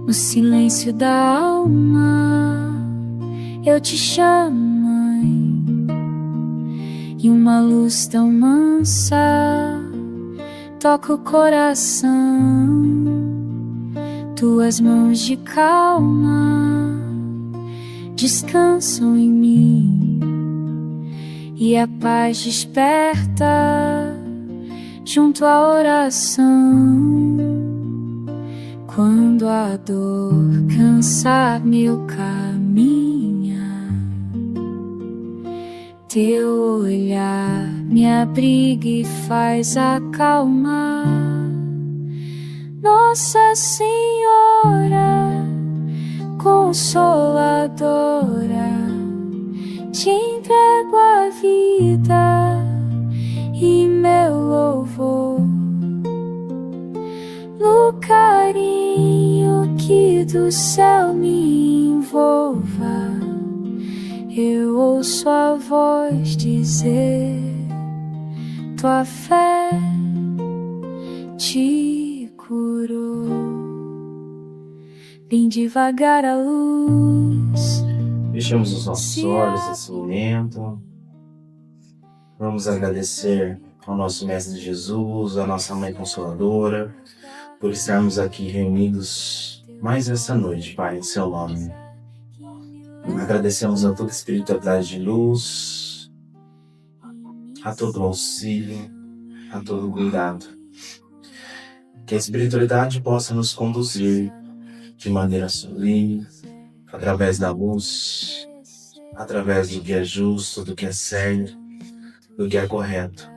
No silêncio da alma eu te chamo, mãe, e uma luz tão mansa toca o coração. Tuas mãos de calma descansam em mim, e a paz desperta junto à oração. Quando a dor cansar meu caminhar, teu olhar me abriga e faz acalmar. Nossa Senhora Consoladora, te entrego a vida e meu louvor. No carinho que do céu me envolva, eu ouço a voz dizer: tua fé te curou. Vem devagar a luz. Fechamos os nossos olhos nesse momento. Vamos agradecer ao nosso Mestre Jesus, à nossa Mãe Consoladora, por estarmos aqui reunidos mais essa noite, Pai, em seu nome. Agradecemos a toda a espiritualidade de luz, a todo o auxílio, a todo o cuidado. Que a espiritualidade possa nos conduzir de maneira sublime, através da luz, através do que é justo, do que é sério, do que é correto.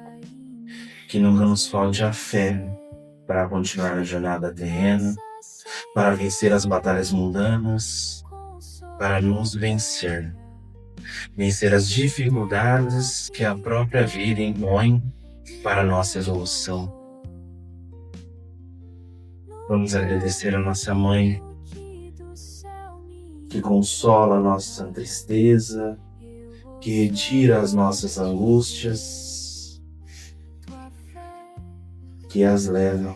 Que nunca nos falte a fé para continuar na jornada terrena, para vencer as batalhas mundanas, para nos vencer as dificuldades que a própria vida impõe para a nossa evolução. Vamos agradecer a nossa Mãe, que consola a nossa tristeza, que retira as nossas angústias, que as leva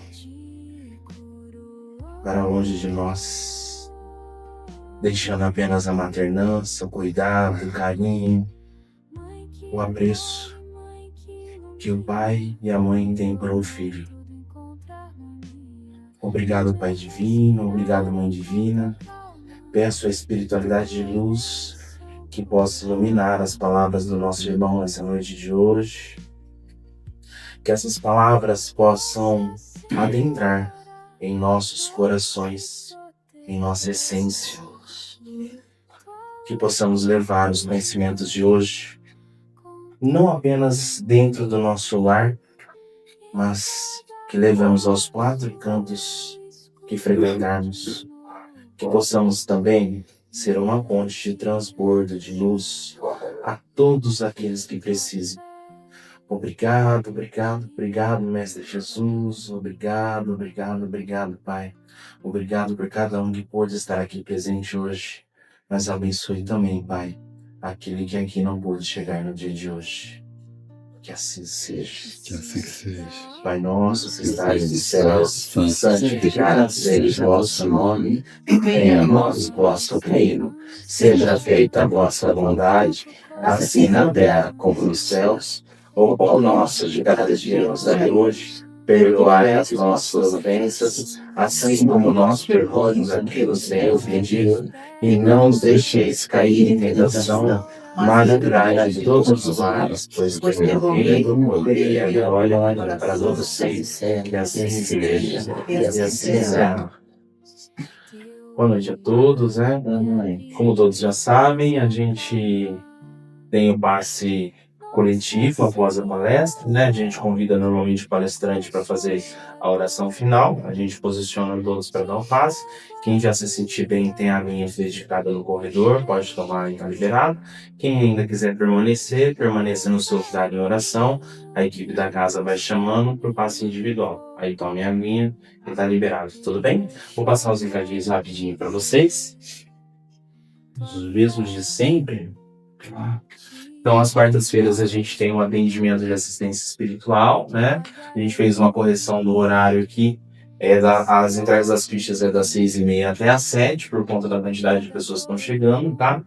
para longe de nós, deixando apenas a maternança, o cuidado, o carinho, o apreço que o pai e a mãe têm para o filho. Obrigado, Pai Divino, obrigado, Mãe Divina. Peço a espiritualidade de luz que possa iluminar as palavras do nosso irmão nessa noite de hoje. Que essas palavras possam adentrar em nossos corações, em nossa essência. Que possamos levar os conhecimentos de hoje, não apenas dentro do nosso lar, mas que levemos aos 4 cantos que frequentarmos. Que possamos também ser uma ponte de transbordo de luz a todos aqueles que precisem. Obrigado, obrigado, obrigado, Mestre Jesus. Obrigado, obrigado, obrigado, Pai. Obrigado por cada um que pôde estar aqui presente hoje. Mas abençoe também, Pai, aquele que aqui não pôde chegar no dia de hoje. Que assim seja. Que assim seja. Pai nosso que estais nos céus, santificado seja o vosso nome, venha a nós o vosso reino, seja feita a vossa vontade, assim na terra como nos céus. O pão nosso de cada dia nos dai hoje, perdoai as nossas ofensas, assim como nós perdoamos a quem nos tem ofendido, e não nos deixeis cair em tentação, mas livrai-nos de todos os males, pois teu reino, o poder e a glória para todos vocês, que assim seja, e assim será. Boa noite a todos, né? Como todos já sabem, a gente tem o passe coletivo após a palestra, né? A gente convida normalmente o palestrante para fazer a oração final, a gente posiciona todos para dar o passe. Quem já se sentir bem tem a aguinha dedicada no corredor, pode tomar e tá liberado. Quem ainda quiser permanecer, permaneça no seu lugar em oração, a equipe da casa vai chamando para o passe individual. Aí tome a aguinha e tá liberado, tudo bem? Vou passar os recadinhos rapidinho para vocês. Os mesmos de sempre. Então, às quartas-feiras, a gente tem um atendimento de assistência espiritual, né? A gente fez uma correção do horário aqui, As entregas das fichas é das 6h30 até às 7, por conta da quantidade de pessoas que estão chegando, tá?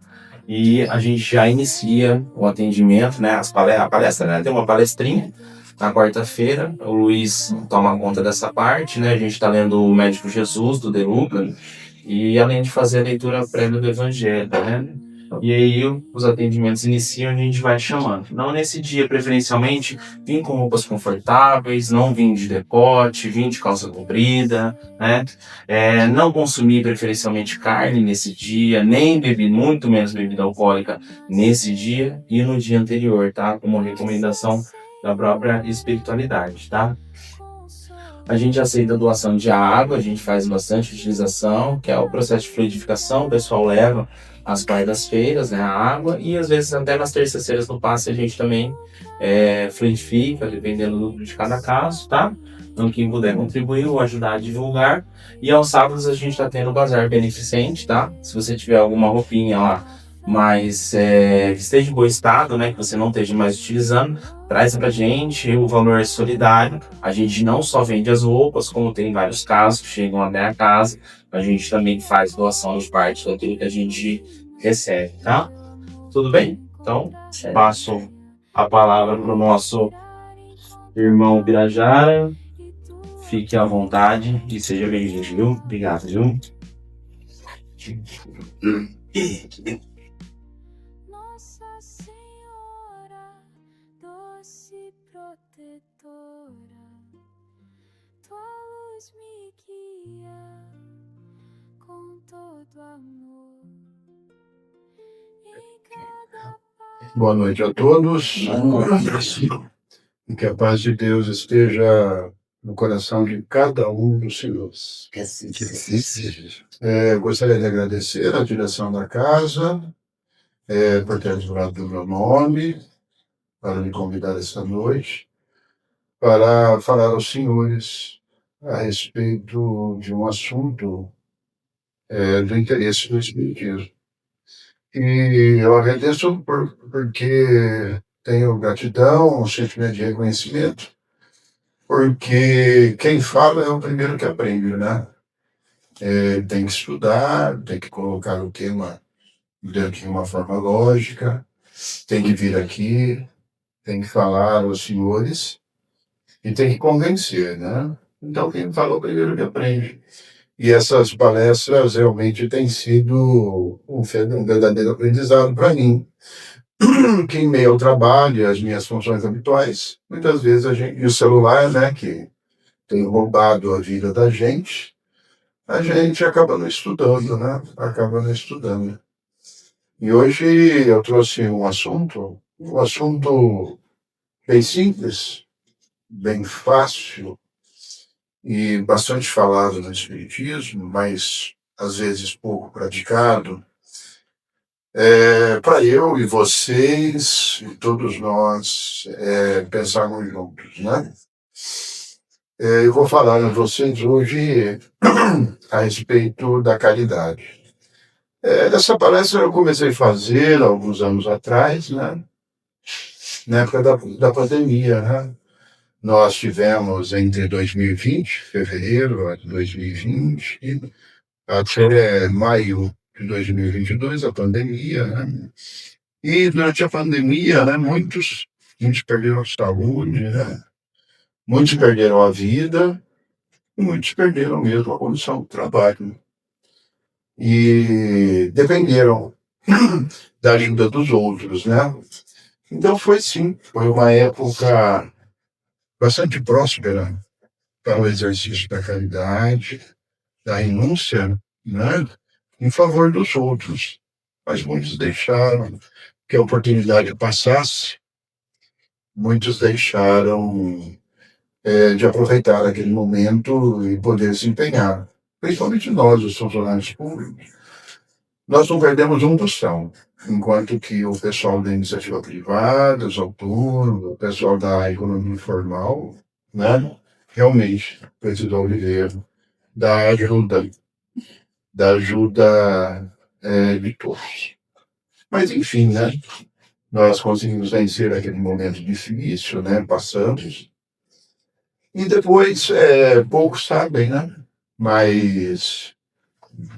E a gente já inicia o atendimento, né? A palestra, né? Tem uma palestrinha na quarta-feira. O Luiz toma conta dessa parte, né? A gente está lendo o Médico Jesus, do De Luca, e além de fazer a leitura prévia do Evangelho, né? E aí os atendimentos iniciam e a gente vai chamando. Não nesse dia, preferencialmente, vim com roupas confortáveis, não vim de decote, vim de calça comprida, né? Não consumi preferencialmente carne nesse dia, nem bebi, muito menos bebida alcoólica nesse dia e no dia anterior, tá? Como recomendação da própria espiritualidade, tá? A gente aceita a doação de água, a gente faz bastante utilização, que é o processo de fluidificação, o pessoal leva às quartas-feiras, né, a água, e às vezes até nas terças-feiras no passe a gente também fluidifica, dependendo de cada caso, tá? Então quem puder contribuir ou ajudar a divulgar. E aos sábados a gente está tendo o bazar beneficente, tá? Se você tiver alguma roupinha lá, mas que esteja em bom estado, né, que você não esteja mais utilizando, traz pra gente, o valor é solidário. A gente não só vende as roupas, como tem vários casos que chegam até a casa, a gente também faz doação de parte daquilo que a gente recebe, tá? Tudo bem? Então, passo a palavra pro nosso irmão Birajara. Fique à vontade e seja bem-vindo, viu? Obrigado, viu? Nossa Senhora, doce protetora, tua luz me guia com todo amor. Em cada Boa noite a todos. E que a paz de Deus esteja no coração de cada um dos senhores. Que assim Gostaria de agradecer a direção da casa por ter lembrado do meu nome, para me convidar esta noite, para falar aos senhores a respeito de um assunto do interesse do Espiritismo. E eu agradeço porque tenho gratidão, um sentimento de reconhecimento, porque quem fala é o primeiro que aprende, né? Tem que estudar, tem que colocar o tema dentro de uma forma lógica, tem que vir aqui, tem que falar aos senhores e tem que convencer, né? Então quem fala é o primeiro que aprende. E essas palestras realmente têm sido um verdadeiro aprendizado para mim, que em meio ao trabalho, as minhas funções habituais, muitas vezes e o celular, né, que tem roubado a vida da gente, a gente acaba não estudando, né? Acaba não estudando. E hoje eu trouxe um assunto bem simples, bem fácil e bastante falado no Espiritismo, mas às vezes pouco praticado, para eu e vocês e todos nós pensarmos juntos, né? Eu vou falar a vocês hoje a respeito da caridade. Essa palestra eu comecei a fazer alguns anos atrás, né? Na época da pandemia, né? Nós tivemos entre 2020, fevereiro de 2020, até maio de 2022, a pandemia, né? E durante a pandemia, né, muitos perderam a saúde, né? Muitos perderam a vida, e muitos perderam mesmo a condição do trabalho. E dependeram da ajuda dos outros, né? Então foi uma época bastante próspera para o exercício da caridade, da renúncia, né, em favor dos outros. Mas muitos deixaram que a oportunidade passasse, muitos deixaram de aproveitar aquele momento e poder se empenhar. Principalmente nós, os funcionários públicos. Nós não perdemos um tostão, enquanto que o pessoal da iniciativa privada, os autônomos, o pessoal da economia informal, né, realmente precisou viver da ajuda de todos. Mas, enfim, né, nós conseguimos vencer aquele momento difícil, né, passamos. E depois, poucos sabem, né? Mas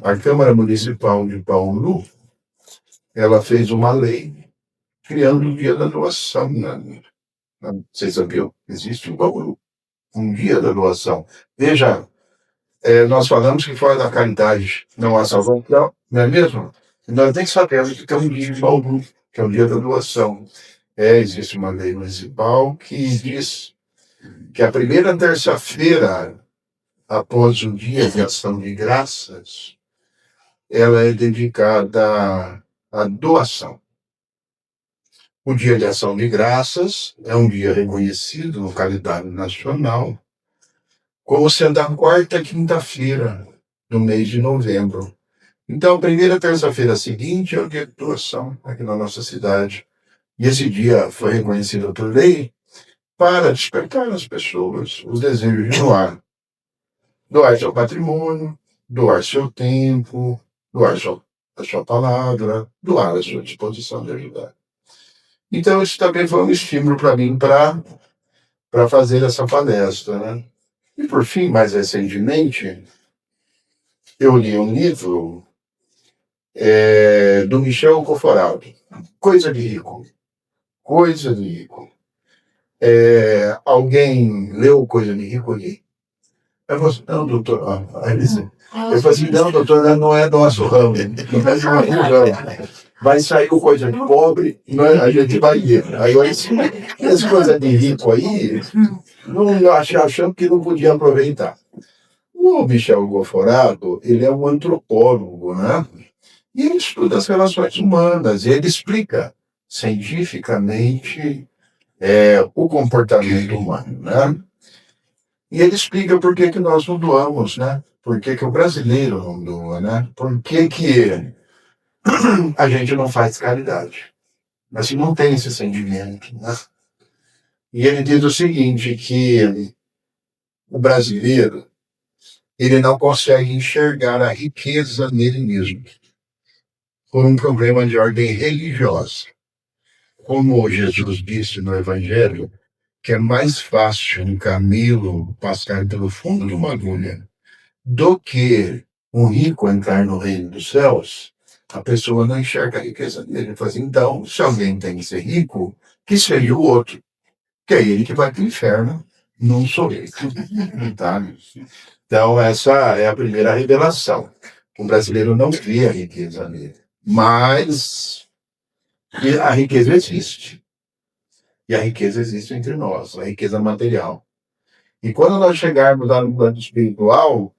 a Câmara Municipal de Bauru, ela fez uma lei criando o Dia da Doação. Né? Vocês sabiam? Existe em Bauru um Dia da Doação. Veja, nós falamos que fora da caridade não há salvação, não é mesmo? Nós nem sabemos que tem um dia de Bauru, que é o Dia da Doação. Existe uma lei municipal que diz que a primeira terça-feira após o Dia de Ação de Graças, ela é dedicada à doação. O Dia de Ação de Graças é um dia reconhecido no calendário nacional como sendo a quarta quinta-feira do mês de novembro. Então, a primeira terça-feira seguinte é o dia de doação aqui na nossa cidade. E esse dia foi reconhecido por lei para despertar nas pessoas os desejos de doar. Doar seu patrimônio, doar seu tempo, doar a sua palavra, doar a sua disposição de ajudar. Então, isso também foi um estímulo para mim para fazer essa palestra. Né? E, por fim, mais recentemente, eu li um livro do Michel Conforado, Coisa de Rico. Coisa de Rico. Alguém leu Coisa de Rico ali? Eu falei assim, não, doutor. Eu falei assim, não, doutor, não é nosso ramo. Não é nosso ramo. Vai sair coisa de pobre, a gente vai ir. Aí eu disse, essa coisa de rico aí, não achando que não podia aproveitar. O Michel Goforado, ele é um antropólogo, né? E ele estuda as relações humanas, e ele explica cientificamente o comportamento humano, né? E ele explica por que nós não doamos, né? Por que o brasileiro não doa, né? Por que a gente não faz caridade. Assim, não tem esse sentimento, né? E ele diz o seguinte, que o brasileiro, ele não consegue enxergar a riqueza nele mesmo, por um problema de ordem religiosa. Como Jesus disse no Evangelho, que é mais fácil um camelo passar pelo fundo de uma agulha do que um rico entrar no reino dos céus, a pessoa não enxerga a riqueza dele. Ele fala assim, então, se alguém tem que ser rico, que seja o outro, que é ele que vai para o inferno, não sou eu. Tá? Então, essa é a primeira revelação. O brasileiro não vê a riqueza nele, mas a riqueza existe. E a riqueza existe entre nós, a riqueza material. E quando nós chegarmos lá no plano espiritual,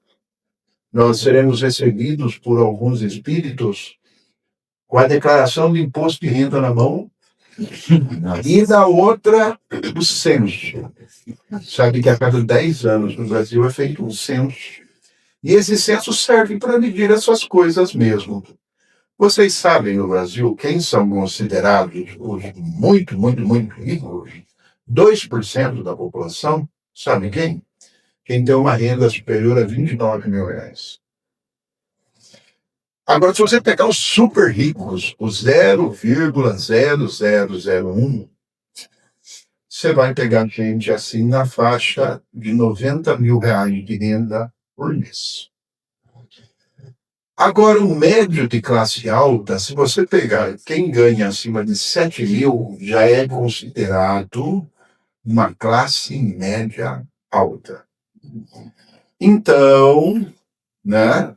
nós seremos recebidos por alguns espíritos com a declaração de imposto de renda na mão e na outra o censo. Sabe que a cada 10 anos no Brasil é feito um censo. E esse censo serve para medir essas coisas mesmo. Vocês sabem no Brasil quem são considerados os muito, muito, muito ricos? 2% da população, sabe quem? Quem tem uma renda superior a 29 mil reais. Agora, se você pegar os super ricos, os 0,0001, você vai pegar gente assim na faixa de 90 mil reais de renda por mês. Agora, o médio de classe alta, se você pegar quem ganha acima de 7 mil, já é considerado uma classe média alta. Então, né,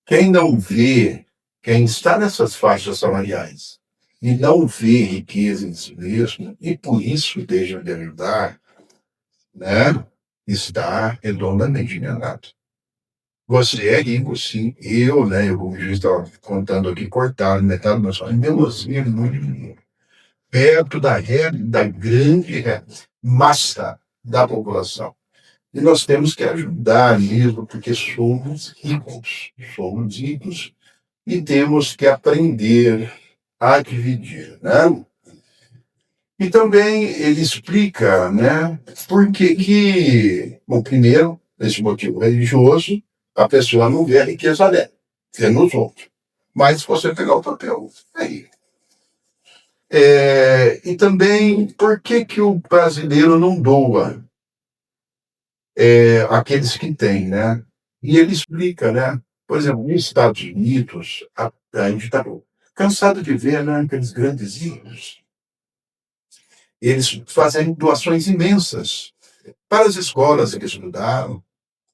quem não vê, quem está nessas faixas salariais e não vê riqueza em si mesmo, e por isso deixa de ajudar, né, está redondamente enganado. Você é rico, sim. Eu, né, como eu estava contando aqui, cortado metade do meu salário, mesmo assim, é muito dinheiro. Perto da grande massa da população. E nós temos que ajudar mesmo, porque somos ricos, e temos que aprender a dividir, né? E também ele explica, né, por que, bom, primeiro, esse motivo religioso, a pessoa não vê a riqueza dela, vê nos outros. Mas se você pegar o papel, aí. E também, por que o brasileiro não doa? aqueles que têm, né? E ele explica, né? Por exemplo, nos Estados Unidos, a gente está cansado de ver, né, aqueles grandes ricos, eles fazem doações imensas para as escolas que estudaram,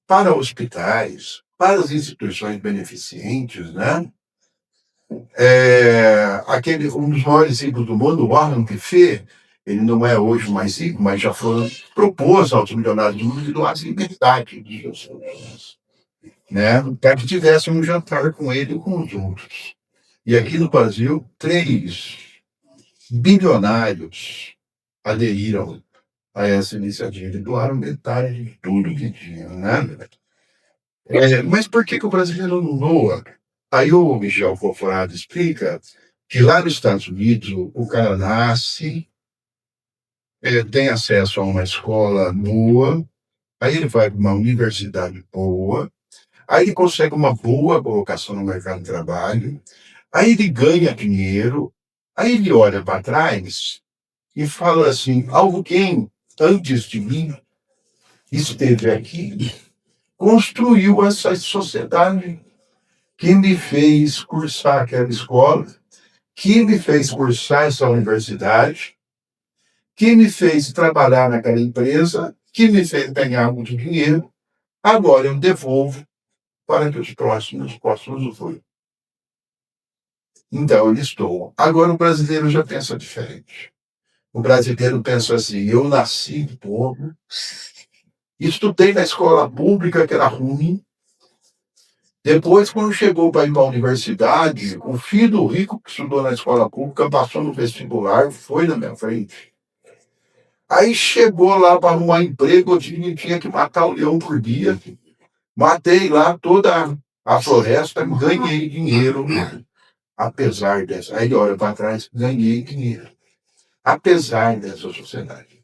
para hospitais, para as instituições beneficentes, né? Um dos maiores ricos do mundo, Warren Buffett, ele não é hoje o mais rico, mas já foi, propôs aos milionários do mundo que doassem metade dos seus bens, né? Para que tivessem um jantar com ele e com os outros. E aqui no Brasil, 3 bilionários aderiram a essa iniciativa e doaram metade de tudo que tinham, né? Mas por que o brasileiro não doa? Aí o Michel Conforado explica que lá nos Estados Unidos o cara nasce, tem acesso a uma escola boa, aí ele vai para uma universidade boa, aí ele consegue uma boa colocação no mercado de trabalho, aí ele ganha dinheiro, aí ele olha para trás e fala assim: alguém antes de mim esteve aqui, construiu essa sociedade que me fez cursar aquela escola, que me fez cursar essa universidade, que me fez trabalhar naquela empresa, que me fez ganhar muito dinheiro. Agora eu devolvo para que os próximos possam usufruir. Então eles doam. Agora o brasileiro já pensa diferente. O brasileiro pensa assim: eu nasci pobre, estudei na escola pública que era ruim. Depois, quando chegou para ir para a universidade, o filho do rico que estudou na escola pública passou no vestibular, foi na minha frente. Aí chegou lá para arrumar emprego, eu tinha que matar o leão por dia. Matei lá toda a floresta, ganhei dinheiro, apesar dessa. Aí ele olha para trás, ganhei dinheiro, apesar dessa sociedade.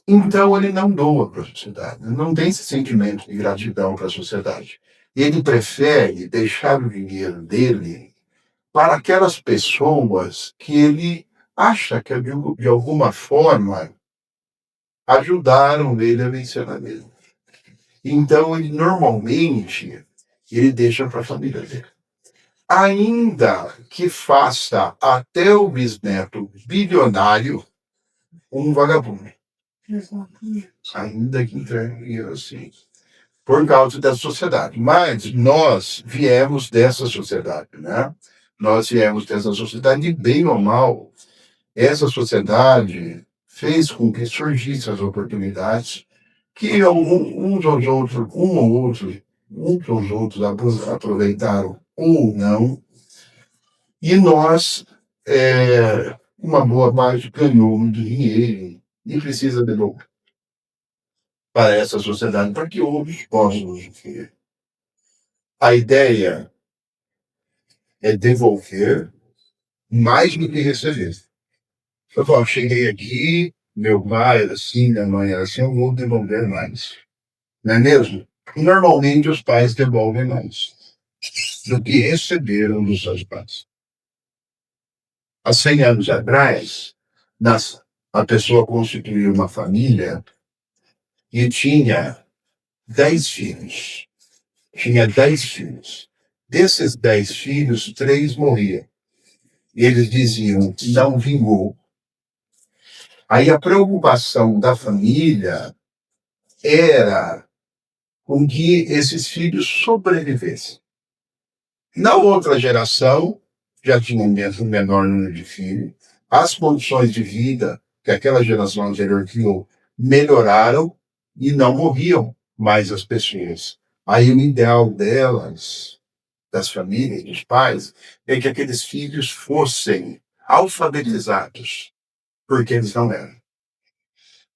Então ele não doa para a sociedade, não tem esse sentimento de gratidão para a sociedade. Ele prefere deixar o dinheiro dele para aquelas pessoas que ele acha que de alguma forma ajudaram ele a vencer na vida. Então ele normalmente ele deixa para a família dele. Ainda que faça até o bisneto bilionário um vagabundo. Ainda que entregue assim. Por causa da sociedade. Mas nós viemos dessa sociedade, né? Nós viemos dessa sociedade e, bem ou mal, essa sociedade fez com que surgissem as oportunidades que uns ou outros aproveitaram ou não, e nós, uma boa parte, ganhou muito dinheiro e precisa devolver para essa sociedade para que outros possam usufruir. A ideia é devolver mais do que receber. Eu falo, cheguei aqui, meu pai era assim, minha mãe era assim, eu vou devolver mais. Não é mesmo? Normalmente os pais devolvem mais do que receberam dos seus pais. Há 100 anos atrás, a pessoa constituiu uma família e tinha 10 filhos. Tinha 10 filhos. Desses 10 filhos, 3 morriam. E eles diziam: não vingou. Aí a preocupação da família era com que esses filhos sobrevivessem. Na outra geração, já tinha um menor número de filhos, as condições de vida que aquela geração anterior criou melhoraram e não morriam mais as pessoas. Aí o ideal delas, das famílias, dos pais, é que aqueles filhos fossem alfabetizados, porque eles não eram.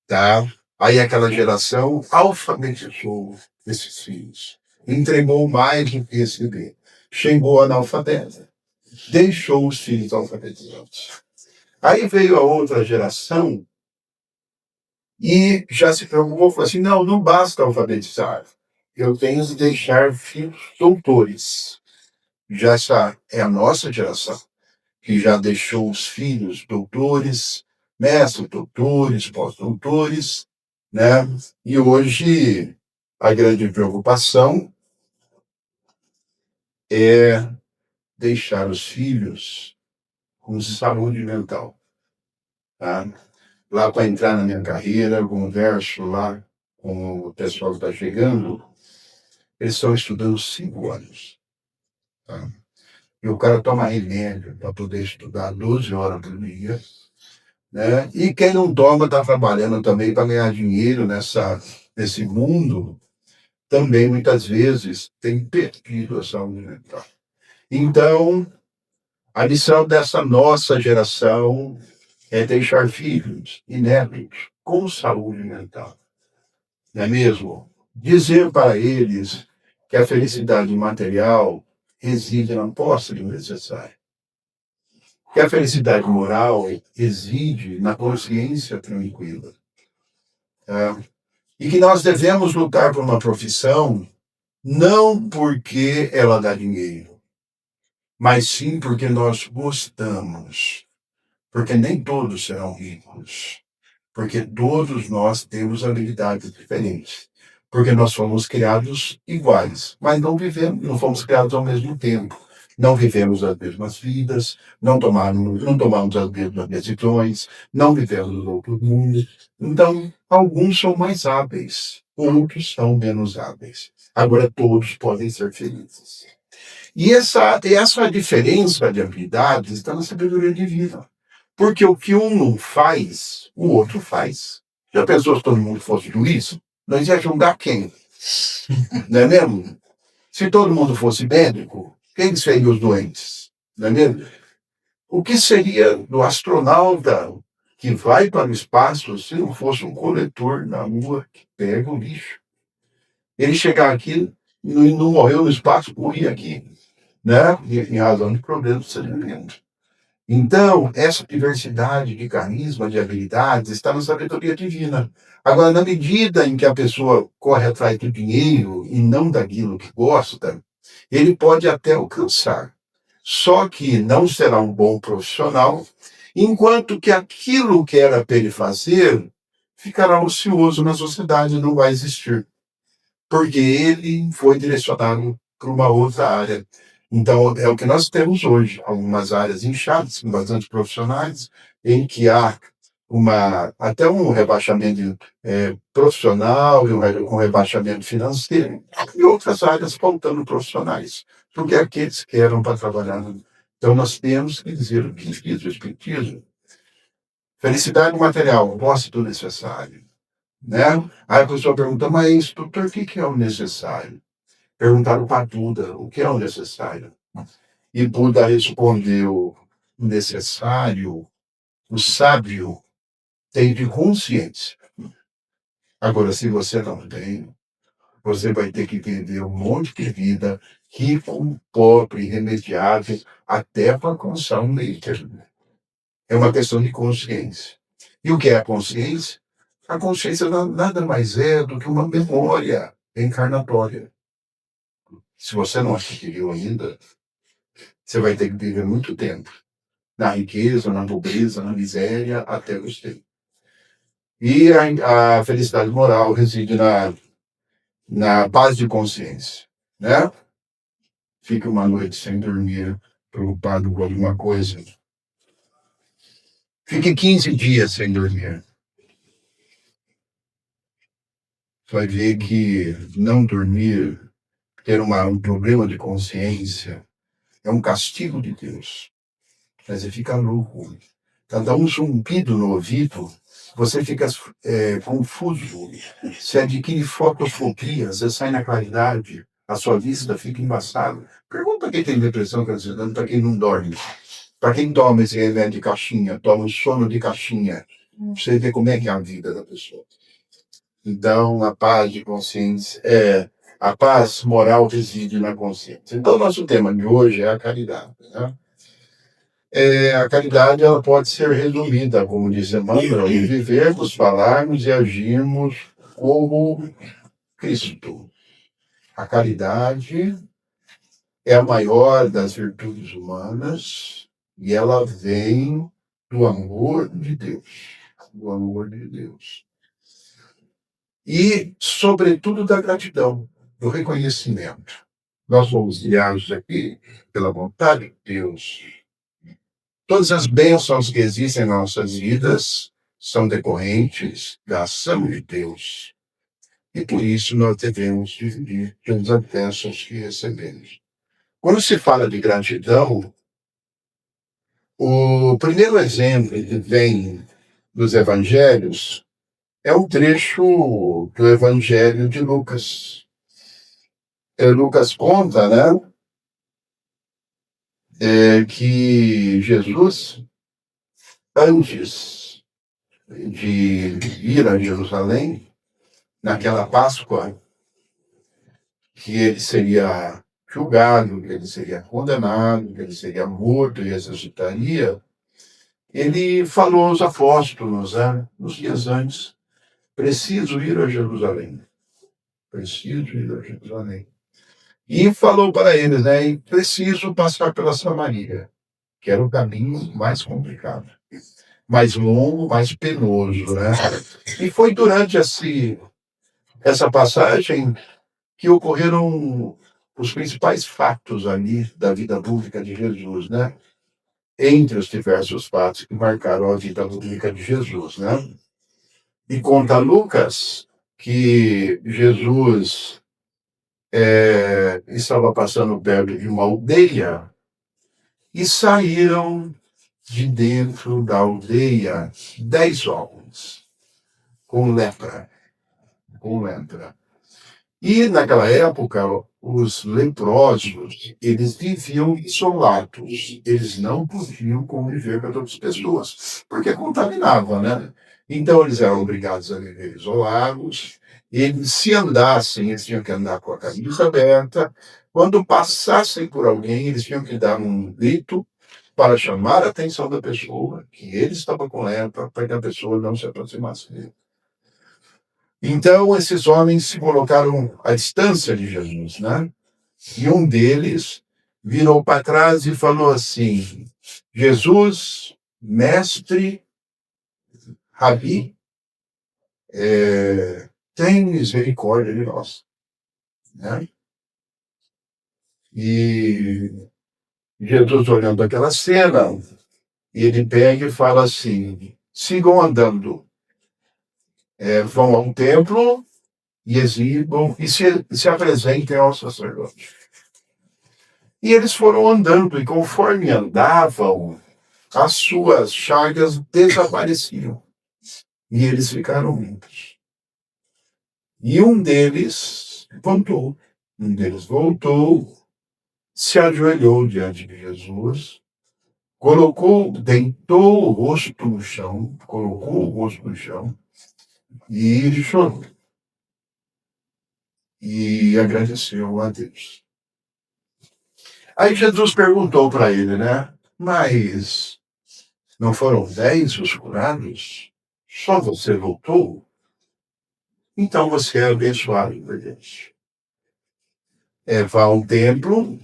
Tá? Aí aquela geração alfabetizou esses filhos, entregou mais do que recebeu. Chegou analfabeta, deixou os filhos alfabetizados. Aí veio a outra geração e já se preocupou, falou assim: não, não basta alfabetizar, eu tenho que deixar filhos doutores. Já essa é a nossa geração, que já deixou os filhos doutores, mestres doutores, pós-doutores, né? E hoje a grande preocupação é deixar os filhos com saúde mental, tá? Lá para entrar na minha carreira, converso lá com o pessoal que está chegando, eles estão estudando 5 anos, tá? E o cara toma remédio para poder estudar 12 horas por dia, né? E quem não toma está trabalhando também para ganhar dinheiro nesse mundo, também muitas vezes tem perdido a saúde mental. Então, a lição dessa nossa geração é deixar filhos e netos com saúde mental, não é mesmo? Dizer para eles que a felicidade material reside na posse do necessário, que a felicidade moral reside na consciência tranquila, tá? E que nós devemos lutar por uma profissão não porque ela dá dinheiro, mas sim porque nós gostamos, porque nem todos serão ricos, porque todos nós temos habilidades diferentes, porque nós fomos criados iguais, mas não fomos criados ao mesmo tempo. Não vivemos as mesmas vidas, não tomamos as mesmas decisões, não vivemos no outro mundo. Então, alguns são mais hábeis, outros são menos hábeis. Agora, todos podem ser felizes. E essa diferença de habilidades está na sabedoria divina. Porque o que um não faz, o outro faz. Já pensou se todo mundo fosse juiz? Nós ia ajudar quem? Não é mesmo? Se todo mundo fosse médico, quem seria os doentes? Não é mesmo? O que seria do astronauta que vai para o espaço se não fosse um coletor na Lua que pega o lixo? Ele chegar aqui, não morreu no espaço, morria aqui, né? Em razão de problemas de saneamento. Então, essa diversidade de carisma, de habilidades, está na sabedoria divina. Agora, na medida em que a pessoa corre atrás do dinheiro e não daquilo que gosta, ele pode até alcançar. Só que não será um bom profissional, enquanto que aquilo que era para ele fazer ficará ocioso na sociedade, não vai existir. Porque ele foi direcionado para uma outra área. Então, é o que nós temos hoje, algumas áreas inchadas, com bastante profissionais, em que há até um rebaixamento profissional e um rebaixamento financeiro, e outras áreas faltando profissionais, porque aqueles que eram para trabalhar. Então, nós temos que dizer o que diz o Espiritismo. Felicidade material, posse do necessário, né? Aí a pessoa pergunta, mas, doutor, o que é o necessário? Perguntaram para Buda o que é o necessário. E Buda respondeu: o necessário, o sábio tem de consciência. Agora, se você não tem, você vai ter que viver um monte de vida rico, pobre, irremediável, até para alcançar um meio termo. É uma questão de consciência. E o que é a consciência? A consciência nada mais é do que uma memória encarnatória. Se você não adquiriu ainda, você vai ter que viver muito tempo. Na riqueza, na pobreza, na miséria, até o extremo. E a felicidade moral reside na paz de consciência, né? Fica uma noite sem dormir, preocupado com alguma coisa. Fique 15 dias sem dormir. Você vai ver que não dormir, ter um problema de consciência, é um castigo de Deus. Mas você fica louco. Dá um zumbido no ouvido, você fica confuso, você adquire fotofobia, você sai na claridade, a sua vista fica embaçada. Pergunta quem tem depressão, que ansiedade, para quem não dorme. Para quem toma esse remédio de caixinha, toma um sono de caixinha, você vê como é que é a vida da pessoa. Então, a paz de consciência, a paz moral reside na consciência. Então, nosso tema de hoje é a caridade, né? A caridade ela pode ser resumida, como disse Emmanuel, em vivermos, falarmos e agirmos como Cristo. A caridade é a maior das virtudes humanas e ela vem do amor de Deus. Do amor de Deus. e, sobretudo, da gratidão, do reconhecimento. Nós fomos guiados aqui pela vontade de Deus. Todas as bênçãos que existem em nossas vidas são decorrentes da ação de Deus. E por isso nós devemos dividir pelas bênçãos que recebemos. Quando se fala de gratidão, o primeiro exemplo que vem dos evangelhos é um trecho do Evangelho de Lucas. Lucas conta, né, que Jesus, antes de ir a Jerusalém, naquela Páscoa, que ele seria julgado, que ele seria condenado, que ele seria morto e ressuscitaria, ele falou aos apóstolos, né, nos dias antes, preciso ir a Jerusalém. Preciso ir a Jerusalém. E falou para eles, né, e preciso passar pela Samaria, que era o caminho mais complicado, mais longo, mais penoso, né? E foi durante essa passagem que ocorreram os principais fatos ali da vida pública de Jesus, né? Entre os diversos fatos que marcaram a vida pública de Jesus, né? E conta Lucas que Jesus estava passando perto de uma aldeia e saíram de dentro da aldeia 10 homens com lepra. E naquela época, os leprosos, eles viviam isolados. Eles não podiam conviver com as outras pessoas, porque contaminavam, né? Então, eles eram obrigados a viver isolados. E se andassem, eles tinham que andar com a camisa aberta. Quando passassem por alguém, eles tinham que dar um grito para chamar a atenção da pessoa, que ele estava com lepra, para que a pessoa não se aproximasse dele. Então, esses homens se colocaram à distância de Jesus, né? E um deles virou para trás e falou assim: Jesus, mestre, Rabi, tem misericórdia de nós. Né? E Jesus, olhando aquela cena, ele pega e fala assim: sigam andando. Vão ao templo e exibam e se apresentem ao sacerdote. E eles foram andando, e conforme andavam, as suas chagas desapareciam. E eles ficaram limpos. E um deles voltou, se ajoelhou diante de Jesus, deitou o rosto no chão, colocou o rosto no chão, e chorou. E agradeceu a Deus. Aí Jesus perguntou para ele, né? Mas não foram 10 os curados? Só você voltou? Então você é abençoado por Deus. Vá ao templo,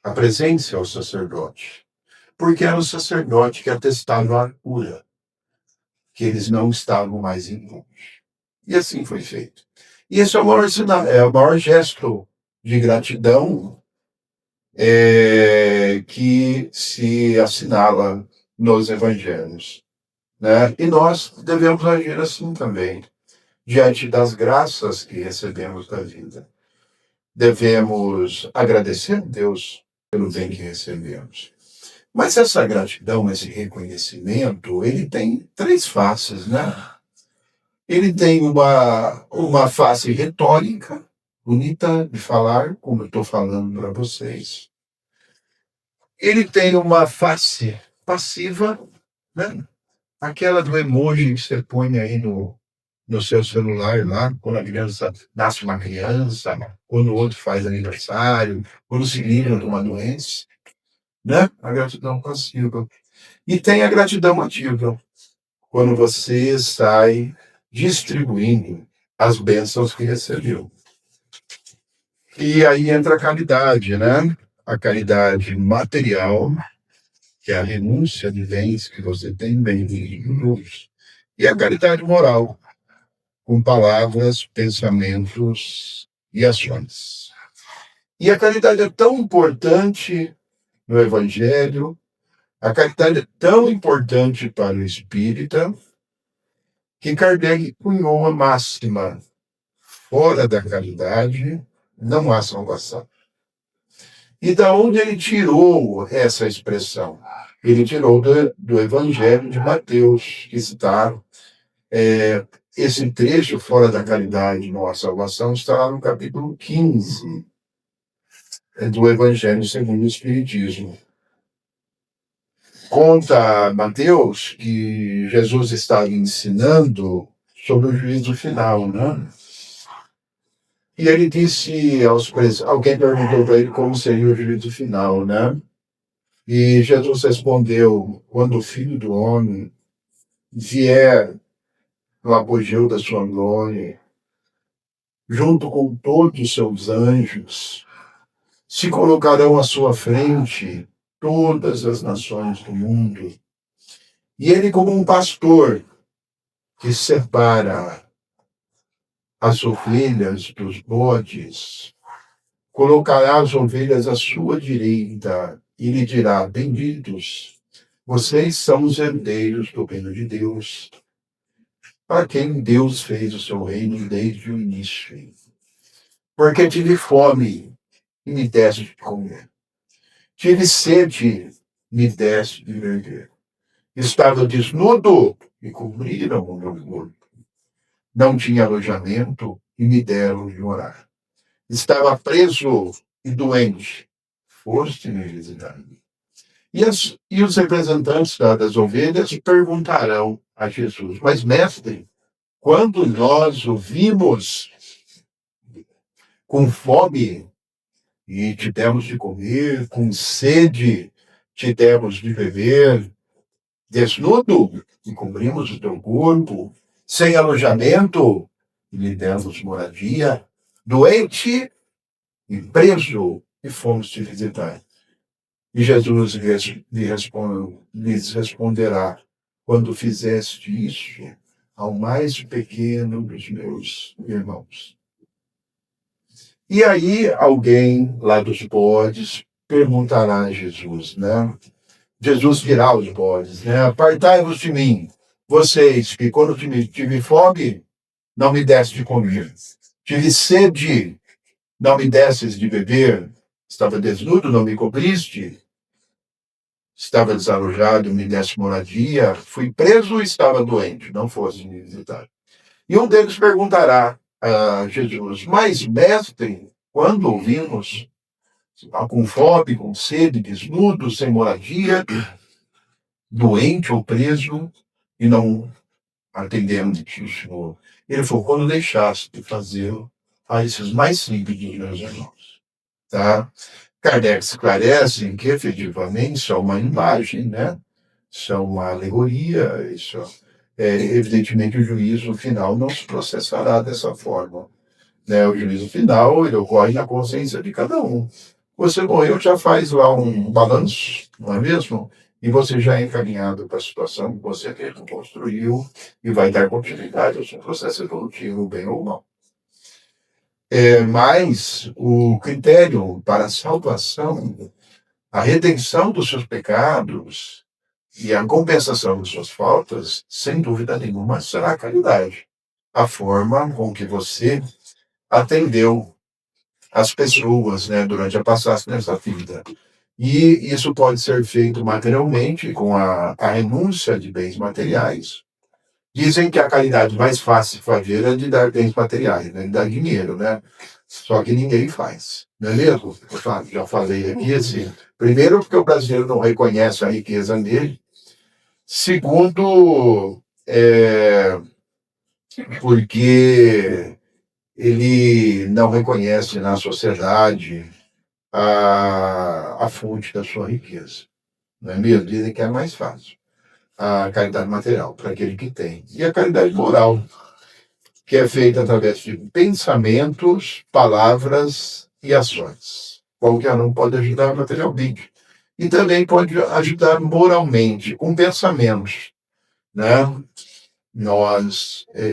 apresente-se ao sacerdote. Porque era o sacerdote que atestava a cura, que eles não estavam mais impunes. E assim foi feito. E esse é o maior gesto de gratidão que se assinala nos evangelhos. Né? E nós devemos agir assim também, diante das graças que recebemos da vida. Devemos agradecer a Deus pelo bem que recebemos. Mas essa gratidão, esse reconhecimento, ele tem 3 faces, né? Ele tem uma face retórica, bonita de falar, como eu estou falando para vocês. Ele tem uma face passiva, né? Aquela do emoji que você põe aí no seu celular lá, quando nasce uma criança, quando o outro faz aniversário, quando se livra de uma doença, né? A gratidão passiva. E tem a gratidão ativa, quando você sai distribuindo as bênçãos que recebeu. E aí entra a caridade, né? A caridade material, que é a renúncia de bens que você tem, bem dos outros. E a caridade moral, com palavras, pensamentos e ações. E a caridade é tão importante no Evangelho, a caridade é tão importante para o espírita, que Kardec cunhou uma máxima: fora da caridade não há salvação. E da onde ele tirou essa expressão? Ele tirou do Evangelho de Mateus, que está esse trecho, fora da caridade não há salvação, está lá no capítulo 15 do Evangelho segundo o Espiritismo. Conta Mateus que Jesus estava ensinando sobre o juízo final, né? E ele disse aos presentes, alguém perguntou para ele como seria o juízo final, né? E Jesus respondeu: quando o Filho do Homem vier no apogeu da sua glória, junto com todos os seus anjos, se colocarão à sua frente todas as nações do mundo. E ele, como um pastor que separa as ovelhas dos bodes, colocará as ovelhas à sua direita e lhe dirá: benditos, vocês são os herdeiros do reino de Deus, para quem Deus fez o seu reino desde o início. Porque tive fome e me deste de comer. Tive sede, me deste de beber. Estava desnudo e cobriram o meu corpo. Não tinha alojamento e me deram de morar. Estava preso e doente. Foste me visitar. E os representantes das ovelhas perguntarão a Jesus: mas, mestre, quando nós o vimos com fome e te demos de comer, com sede te demos de beber, desnudo e cobrimos o teu corpo, sem alojamento e lhe demos moradia, doente e preso e fomos te visitar. E Jesus lhes responderá: quando fizeste isso ao mais pequeno dos meus irmãos. E aí alguém lá dos bodes perguntará a Jesus, né? Jesus dirá aos bodes, né? Apartai-vos de mim, vocês que quando tive fome, não me deste de comer. Tive sede, não me destes de beber. Estava desnudo, não me cobriste. Estava desalojado, me deste moradia. Fui preso e estava doente, não fosse me visitar. E um deles perguntará a Jesus: mas, mestre, quando ouvimos com fome, com sede, desnudo, sem moradia, doente ou preso, e não atendemos o Senhor? Ele falou: quando deixaste de fazê-lo a esses mais simples dos meus irmãos. Tá? Kardec esclarece que efetivamente isso é uma imagem, né? Isso é uma alegoria, isso evidentemente o juízo final não se processará dessa forma. Né? O juízo final ele ocorre na consciência de cada um. Você morreu, já faz lá um balanço, não é mesmo? E você já é encaminhado para a situação que você construiu e vai dar continuidade ao seu processo evolutivo, bem ou mal. Mas o critério para a salvação, a redenção dos seus pecados e a compensação de suas faltas, sem dúvida nenhuma, será a caridade. A forma com que você atendeu as pessoas, né, durante a passagem nessa vida. E isso pode ser feito materialmente, com a renúncia de bens materiais. Dizem que a caridade mais fácil de fazer é de dar bens materiais, né, de dar dinheiro, né? Só que ninguém faz, não é mesmo? Eu já falei aqui assim. Primeiro, porque o brasileiro não reconhece a riqueza dele. Segundo, porque ele não reconhece na sociedade a fonte da sua riqueza. Não é mesmo? Dizem que é mais fácil a caridade material, para aquele que tem. E a caridade moral, que é feita através de pensamentos, palavras e ações. Qualquer um pode ajudar materialmente. E também pode ajudar moralmente, com pensamentos, né?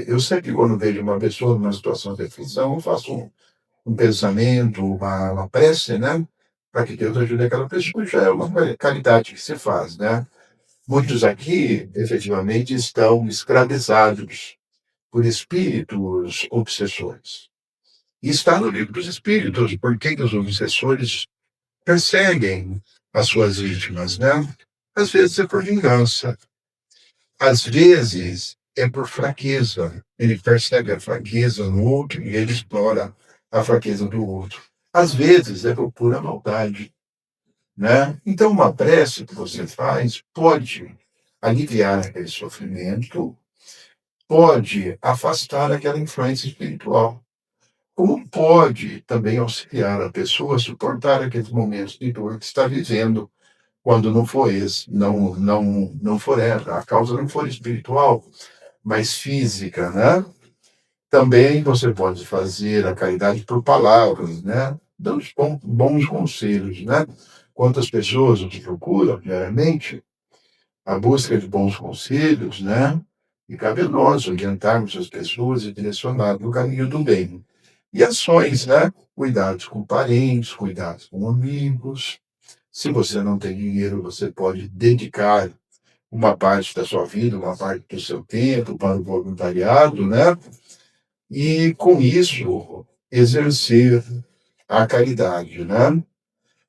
eu sempre, quando vejo uma pessoa numa situação de aflição, eu faço um pensamento, uma prece, né? Para que Deus ajude aquela pessoa, já é uma caridade que se faz, né? Muitos aqui, efetivamente, estão escravizados por espíritos obsessores. E está no livro dos espíritos, por que os obsessores perseguem as suas vítimas, né? Às vezes é por vingança, às vezes é por fraqueza. Ele percebe a fraqueza no outro e ele explora a fraqueza do outro. Às vezes é por pura maldade, né? Então, uma prece que você faz pode aliviar aquele sofrimento, pode afastar aquela influência espiritual, como pode também auxiliar a pessoa a suportar aqueles momentos de dor que está vivendo, quando não for esse, não for essa, a causa não for espiritual, mas física, né? Também você pode fazer a caridade por palavras, né? Dando bons conselhos, né? Quantas pessoas nos procuram diariamente a busca de bons conselhos, né? E cabe a nós orientarmos as pessoas e direcionar no caminho do bem. E ações, né? Cuidados com parentes, cuidados com amigos. Se você não tem dinheiro, você pode dedicar uma parte da sua vida, uma parte do seu tempo para o voluntariado, né? E com isso exercer a caridade, né?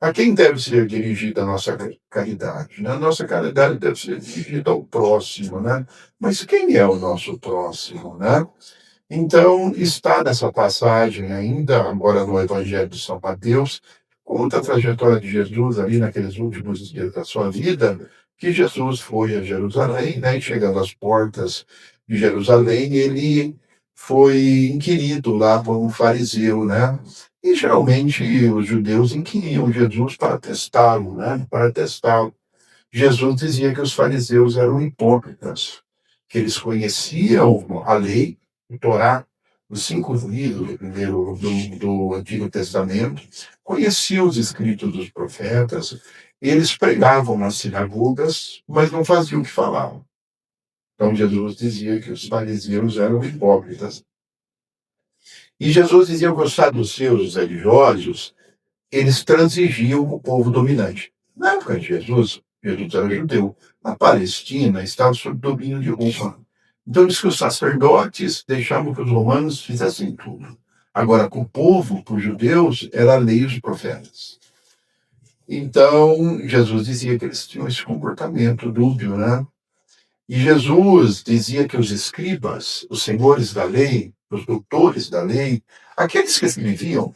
A quem deve ser dirigida a nossa caridade, né? A nossa caridade deve ser dirigida ao próximo, né? Mas quem é o nosso próximo, né? Então, está nessa passagem ainda, agora no Evangelho de São Mateus, conta a trajetória de Jesus ali naqueles últimos dias da sua vida, que Jesus foi a Jerusalém, né? E chegando às portas de Jerusalém, ele foi inquirido lá por um fariseu, né? E geralmente os judeus inquiriam Jesus para testá-lo, né? Para testá-lo. Jesus dizia que os fariseus eram hipócritas, que eles conheciam a lei, o Torá, os 5 livros do Antigo Testamento, conheciam os escritos dos profetas, eles pregavam nas sinagogas, mas não faziam o que falavam. Então Jesus dizia que os fariseus eram hipócritas. E Jesus dizia que os saduceus, os religiosos, eles transigiam com o povo dominante. Na época de Jesus, Jesus era judeu. A Palestina estava sob domínio de Roma. Então, diz que os sacerdotes deixavam que os romanos fizessem tudo. Agora, com o povo, com os judeus, era a lei e os profetas. Então, Jesus dizia que eles tinham esse comportamento dúbio, né? E Jesus dizia que os escribas, os senhores da lei, os doutores da lei, aqueles que escreviam,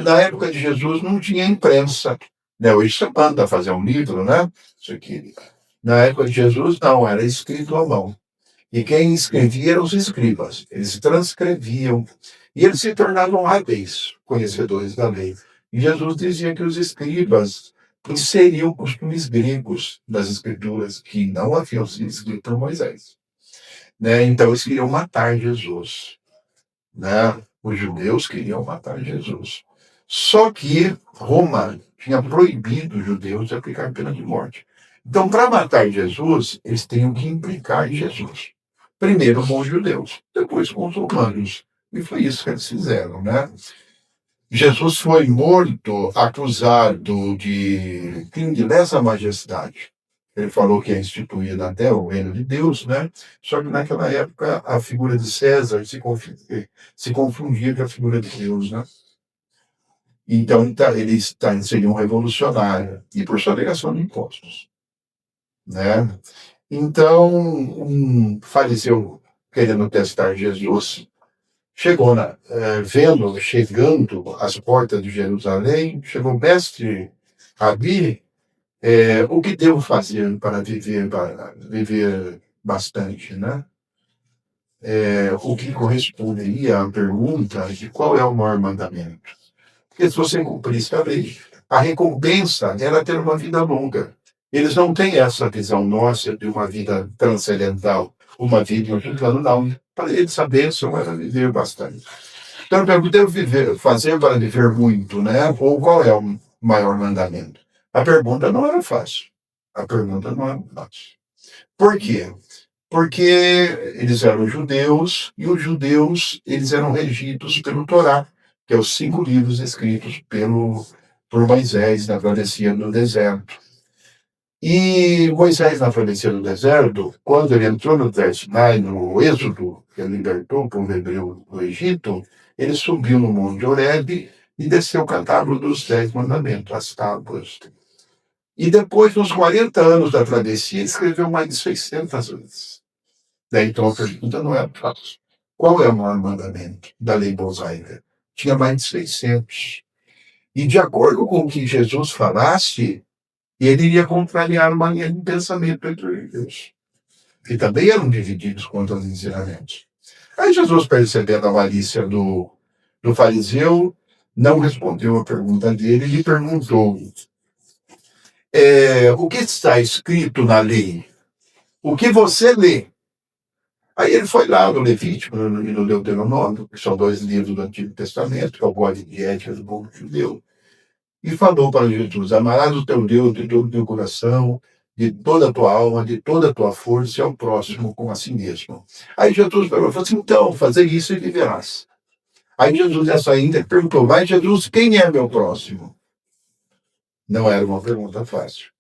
na época de Jesus não tinha imprensa, né? Hoje você manda fazer um livro, né? Isso aqui. Na época de Jesus, não, era escrito à mão. E quem escrevia eram os escribas. Eles transcreviam. E eles se tornavam hábeis, conhecedores da lei. E Jesus dizia que os escribas inseriam costumes gregos das escrituras que não haviam sido escritos por Moisés. Né? Então eles queriam matar Jesus. Né? Os judeus queriam matar Jesus. Só que Roma tinha proibido os judeus de aplicar pena de morte. Então, para matar Jesus, eles tinham que implicar em Jesus. Primeiro com os judeus, depois com os romanos. E foi isso que eles fizeram, né? Jesus foi morto acusado de crime de lesa majestade. Ele falou que ia instituir na terra o reino de Deus, né? Só que naquela época a figura de César se confundia com a figura de Deus, né? Então ele seria um revolucionário e por sua negação de impostos, né? Então um fariseu querendo testar Jesus chegou chegando às portas de Jerusalém, chegou mestre Rabi, o que devo fazer para viver bastante, né? O que corresponderia à pergunta de qual é o maior mandamento. Porque se você cumprisse a lei, a recompensa era ter uma vida longa. Eles não têm essa visão nossa de uma vida transcendental, uma vida plano, não. Para eles a bênção era viver bastante. Então, eu pergunto, fazer para viver muito, né? Ou qual é o maior mandamento? A pergunta não era fácil. A pergunta não era fácil. Por quê? porque eles eram judeus, e os judeus eles eram regidos pelo Torá, que é os 5 livros escritos por Moisés na travessia no deserto. E Moisés, na travessia do deserto, quando ele entrou no Sinai, no Êxodo, que ele libertou o povo hebreu do Egito, ele subiu no Monte Horebe e desceu o catálogo dos 10 mandamentos, as tábuas. E depois, nos 40 anos da travessia, ele escreveu mais de 600 vezes. Daí, então, a pergunta não é fácil. Qual é o maior mandamento da lei mosaica? Tinha mais de 600. E, de acordo com o que Jesus falasse, ele iria contrariar uma linha de pensamento entre os judeus, que também eram divididos quanto aos ensinamentos. Aí Jesus, percebendo a malícia do fariseu, não respondeu a pergunta dele e lhe perguntou: o que está escrito na lei? O que você lê? Aí ele foi lá no Levítico e no Deuteronômio, que são 2 livros do Antigo Testamento, que é o Código de Ética do povo judeu, e falou para Jesus: amarás o teu Deus de todo o teu coração, de toda a tua alma, de toda a tua força, e ao próximo como a si mesmo. Aí Jesus falou assim: então, fazer isso e viverás. Aí Jesus, nessa ainda, perguntou: mas Jesus, quem é meu próximo? Não era uma pergunta fácil.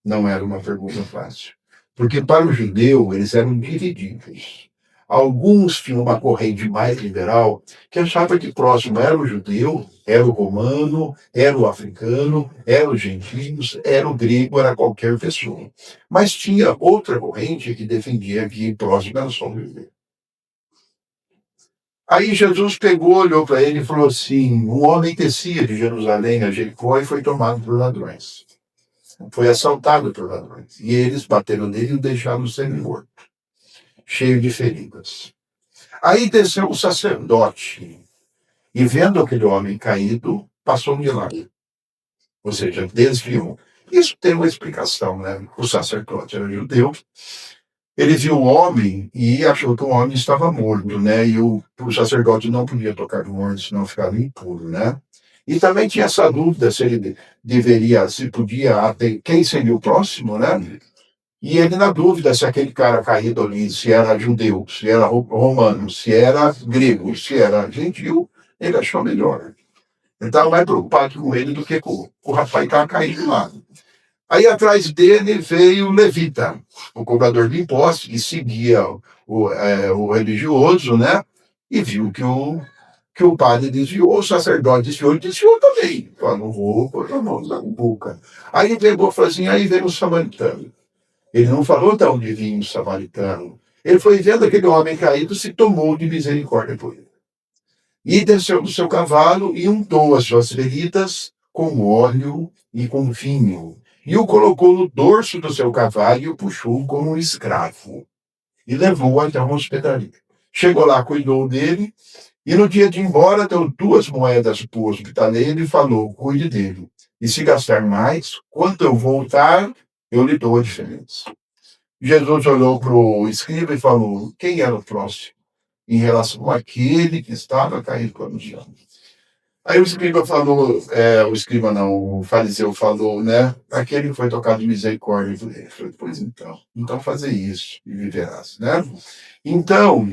Não era uma pergunta fácil. Porque para o judeu, eles eram divididos. Alguns tinham uma corrente mais liberal que achava que próximo era o judeu, era o romano, era o africano, era os gentios, era o grego, era qualquer pessoa. Mas tinha outra corrente que defendia que próximo era só o judeu. Aí Jesus pegou, olhou para ele e falou assim: um homem descia de Jerusalém a Jericó e foi tomado por ladrões. Foi assaltado por ladrões. E eles bateram nele e o deixaram semi-morto, cheio de feridas. Aí desceu o sacerdote e, vendo aquele homem caído, passou de lado. Ou seja, desviou. Isso tem uma explicação, né? O sacerdote era judeu. Ele viu um homem e achou que o homem estava morto, né? E o sacerdote não podia tocar no morto, senão ficava impuro, né? E também tinha essa dúvida se ele se podia, quem seria o próximo, né? E ele na dúvida se aquele cara caído ali, se era judeu, se era romano, se era grego, se era gentil, ele achou melhor. Ele estava mais preocupado com ele do que com o rapaz que estava caído lá. Aí atrás dele veio o levita, o cobrador de impostos, que seguia o religioso, né? E viu que o padre desviou, o sacerdote desviou, ele desviou também. Falou: não vou pôr a mão na boca. Aí ele pegou e falou assim: aí veio o samaritano. Ele não falou de onde vinha o samaritano. Ele foi vendo aquele homem caído, se tomou de misericórdia por ele. E desceu do seu cavalo e untou as suas feridas com óleo e com vinho. E o colocou no dorso do seu cavalo e o puxou como um escravo. E levou-o até uma hospedaria. Chegou lá, cuidou dele, e no dia de ir embora, deu 2 moedas para o hospitaleiro e falou: cuide dele. E se gastar mais, quando eu voltar, eu lhe dou a diferença. Jesus olhou para o escriba e falou: quem era o próximo em relação àquele que estava caído pelo chão? Aí o escriba falou, o escriba não, o fariseu falou, né? Aquele que foi tocado de misericórdia. Ele falou: pois então fazer isso e viverás, né? Então,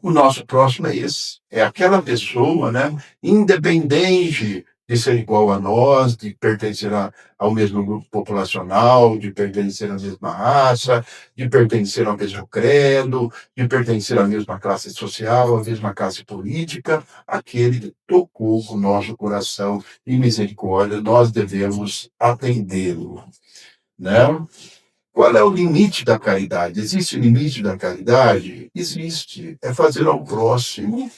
o nosso próximo é esse. É aquela pessoa, né? Independente de ser igual a nós, de pertencer ao mesmo grupo populacional, de pertencer à mesma raça, de pertencer ao mesmo credo, de pertencer à mesma classe social, à mesma classe política, aquele que tocou o nosso coração em misericórdia, nós devemos atendê-lo, né? Qual é o limite da caridade? Existe limite da caridade? Existe. É fazer ao próximo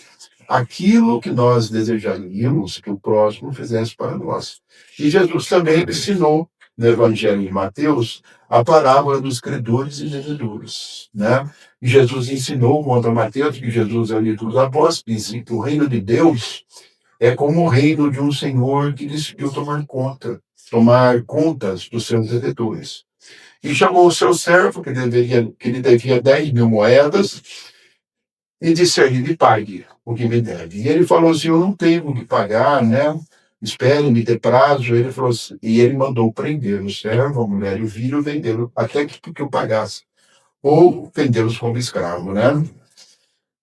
aquilo que nós desejaríamos que o próximo fizesse para nós. E Jesus também ensinou, no Evangelho de Mateus, a parábola dos credores e devedores, né? E Jesus ensinou, contra Mateus, que Jesus é o líder dos apóstolos, disse que o reino de Deus é como o reino de um senhor que decidiu tomar contas dos seus devedores. E chamou o seu servo, que lhe devia 10.000 moedas, e disse a ele: pague o que me deve. E ele falou assim: eu não tenho o que pagar, né? Espere, me dê prazo. Ele falou assim, e ele mandou prender o servo, a mulher e o filho, vendê-lo até que eu pagasse ou vendê-los como escravo, né?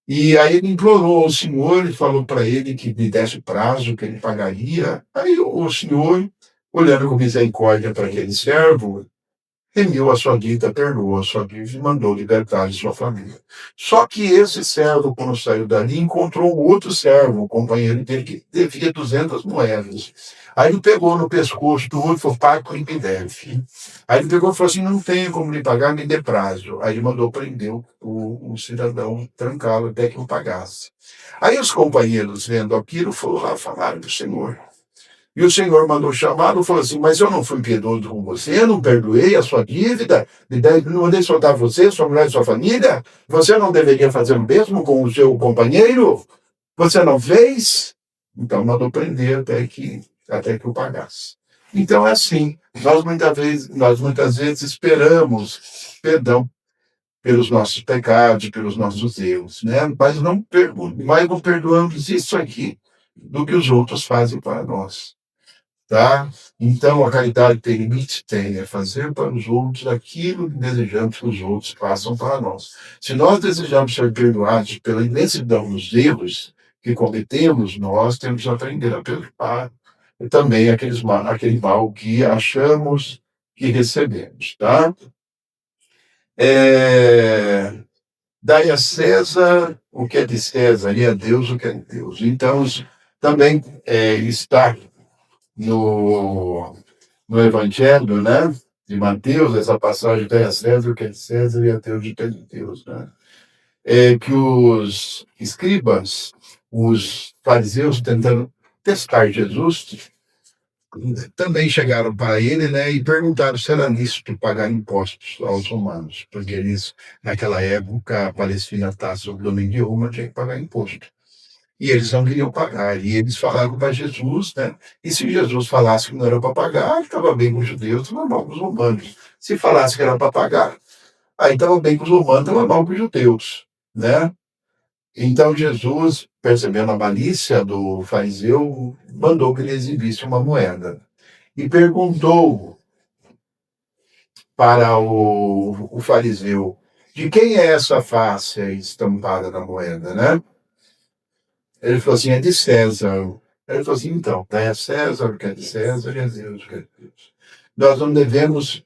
E aí ele implorou ao Senhor e falou para ele que lhe desse prazo, que ele pagaria. Aí o Senhor, olhando com misericórdia para aquele servo, remiu a sua dívida, perdoou a sua dívida e mandou libertar de sua família. Só que esse servo, quando saiu dali, encontrou outro servo, um companheiro dele, que devia 200 moedas. Aí ele pegou no pescoço do outro e falou: paga o que me deve. Aí ele pegou e falou assim: não tenho como lhe pagar, me dê prazo. Aí ele mandou prender o cidadão, trancá-lo até que eu pagasse. Aí os companheiros, vendo aquilo, foram lá falar do Senhor. E o Senhor mandou chamá-lo e falou assim: mas eu não fui piedoso com você, eu não perdoei a sua dívida, não mandei soltar você, sua mulher e sua família? Você não deveria fazer o mesmo com o seu companheiro? Você não fez? Então mandou prender até que o pagasse. Então é assim, nós muitas vezes esperamos perdão pelos nossos pecados, pelos nossos erros, né? Mas não perdoamos isso aqui do que os outros fazem para nós. Tá? Então, a caridade tem limite? Tem. É fazer para os outros aquilo que desejamos que os outros façam para nós. Se nós desejamos ser perdoados pela imensidão dos erros que cometemos, nós temos que aprender a perdoar também aquele mal que achamos que recebemos. Tá? Dai a César o que é de César e a Deus o que é de Deus. Então, também está no Evangelho, né, de Mateus, essa passagem da César o que é de César e a Deus o que é de Deus, né? Que os escribas, os fariseus, tentando testar Jesus, também chegaram para ele, né, e perguntaram se era lícito pagar impostos aos romanos, porque eles, naquela época, a Palestina está sob o domínio de Roma, tinha que pagar imposto. E eles não queriam pagar. E eles falaram para Jesus, né? E se Jesus falasse que não era para pagar, estava bem com os judeus, estava mal com os romanos. Se falasse que era para pagar, aí estava bem com os romanos, estava mal com os judeus, né? Então Jesus, percebendo a malícia do fariseu, mandou que ele exibisse uma moeda. E perguntou para o fariseu: de quem é essa face estampada na moeda, né? Ele falou assim: é de César. Ele falou assim: então, dá a César o que é de César e a Deus o que é de Deus. Nós não devemos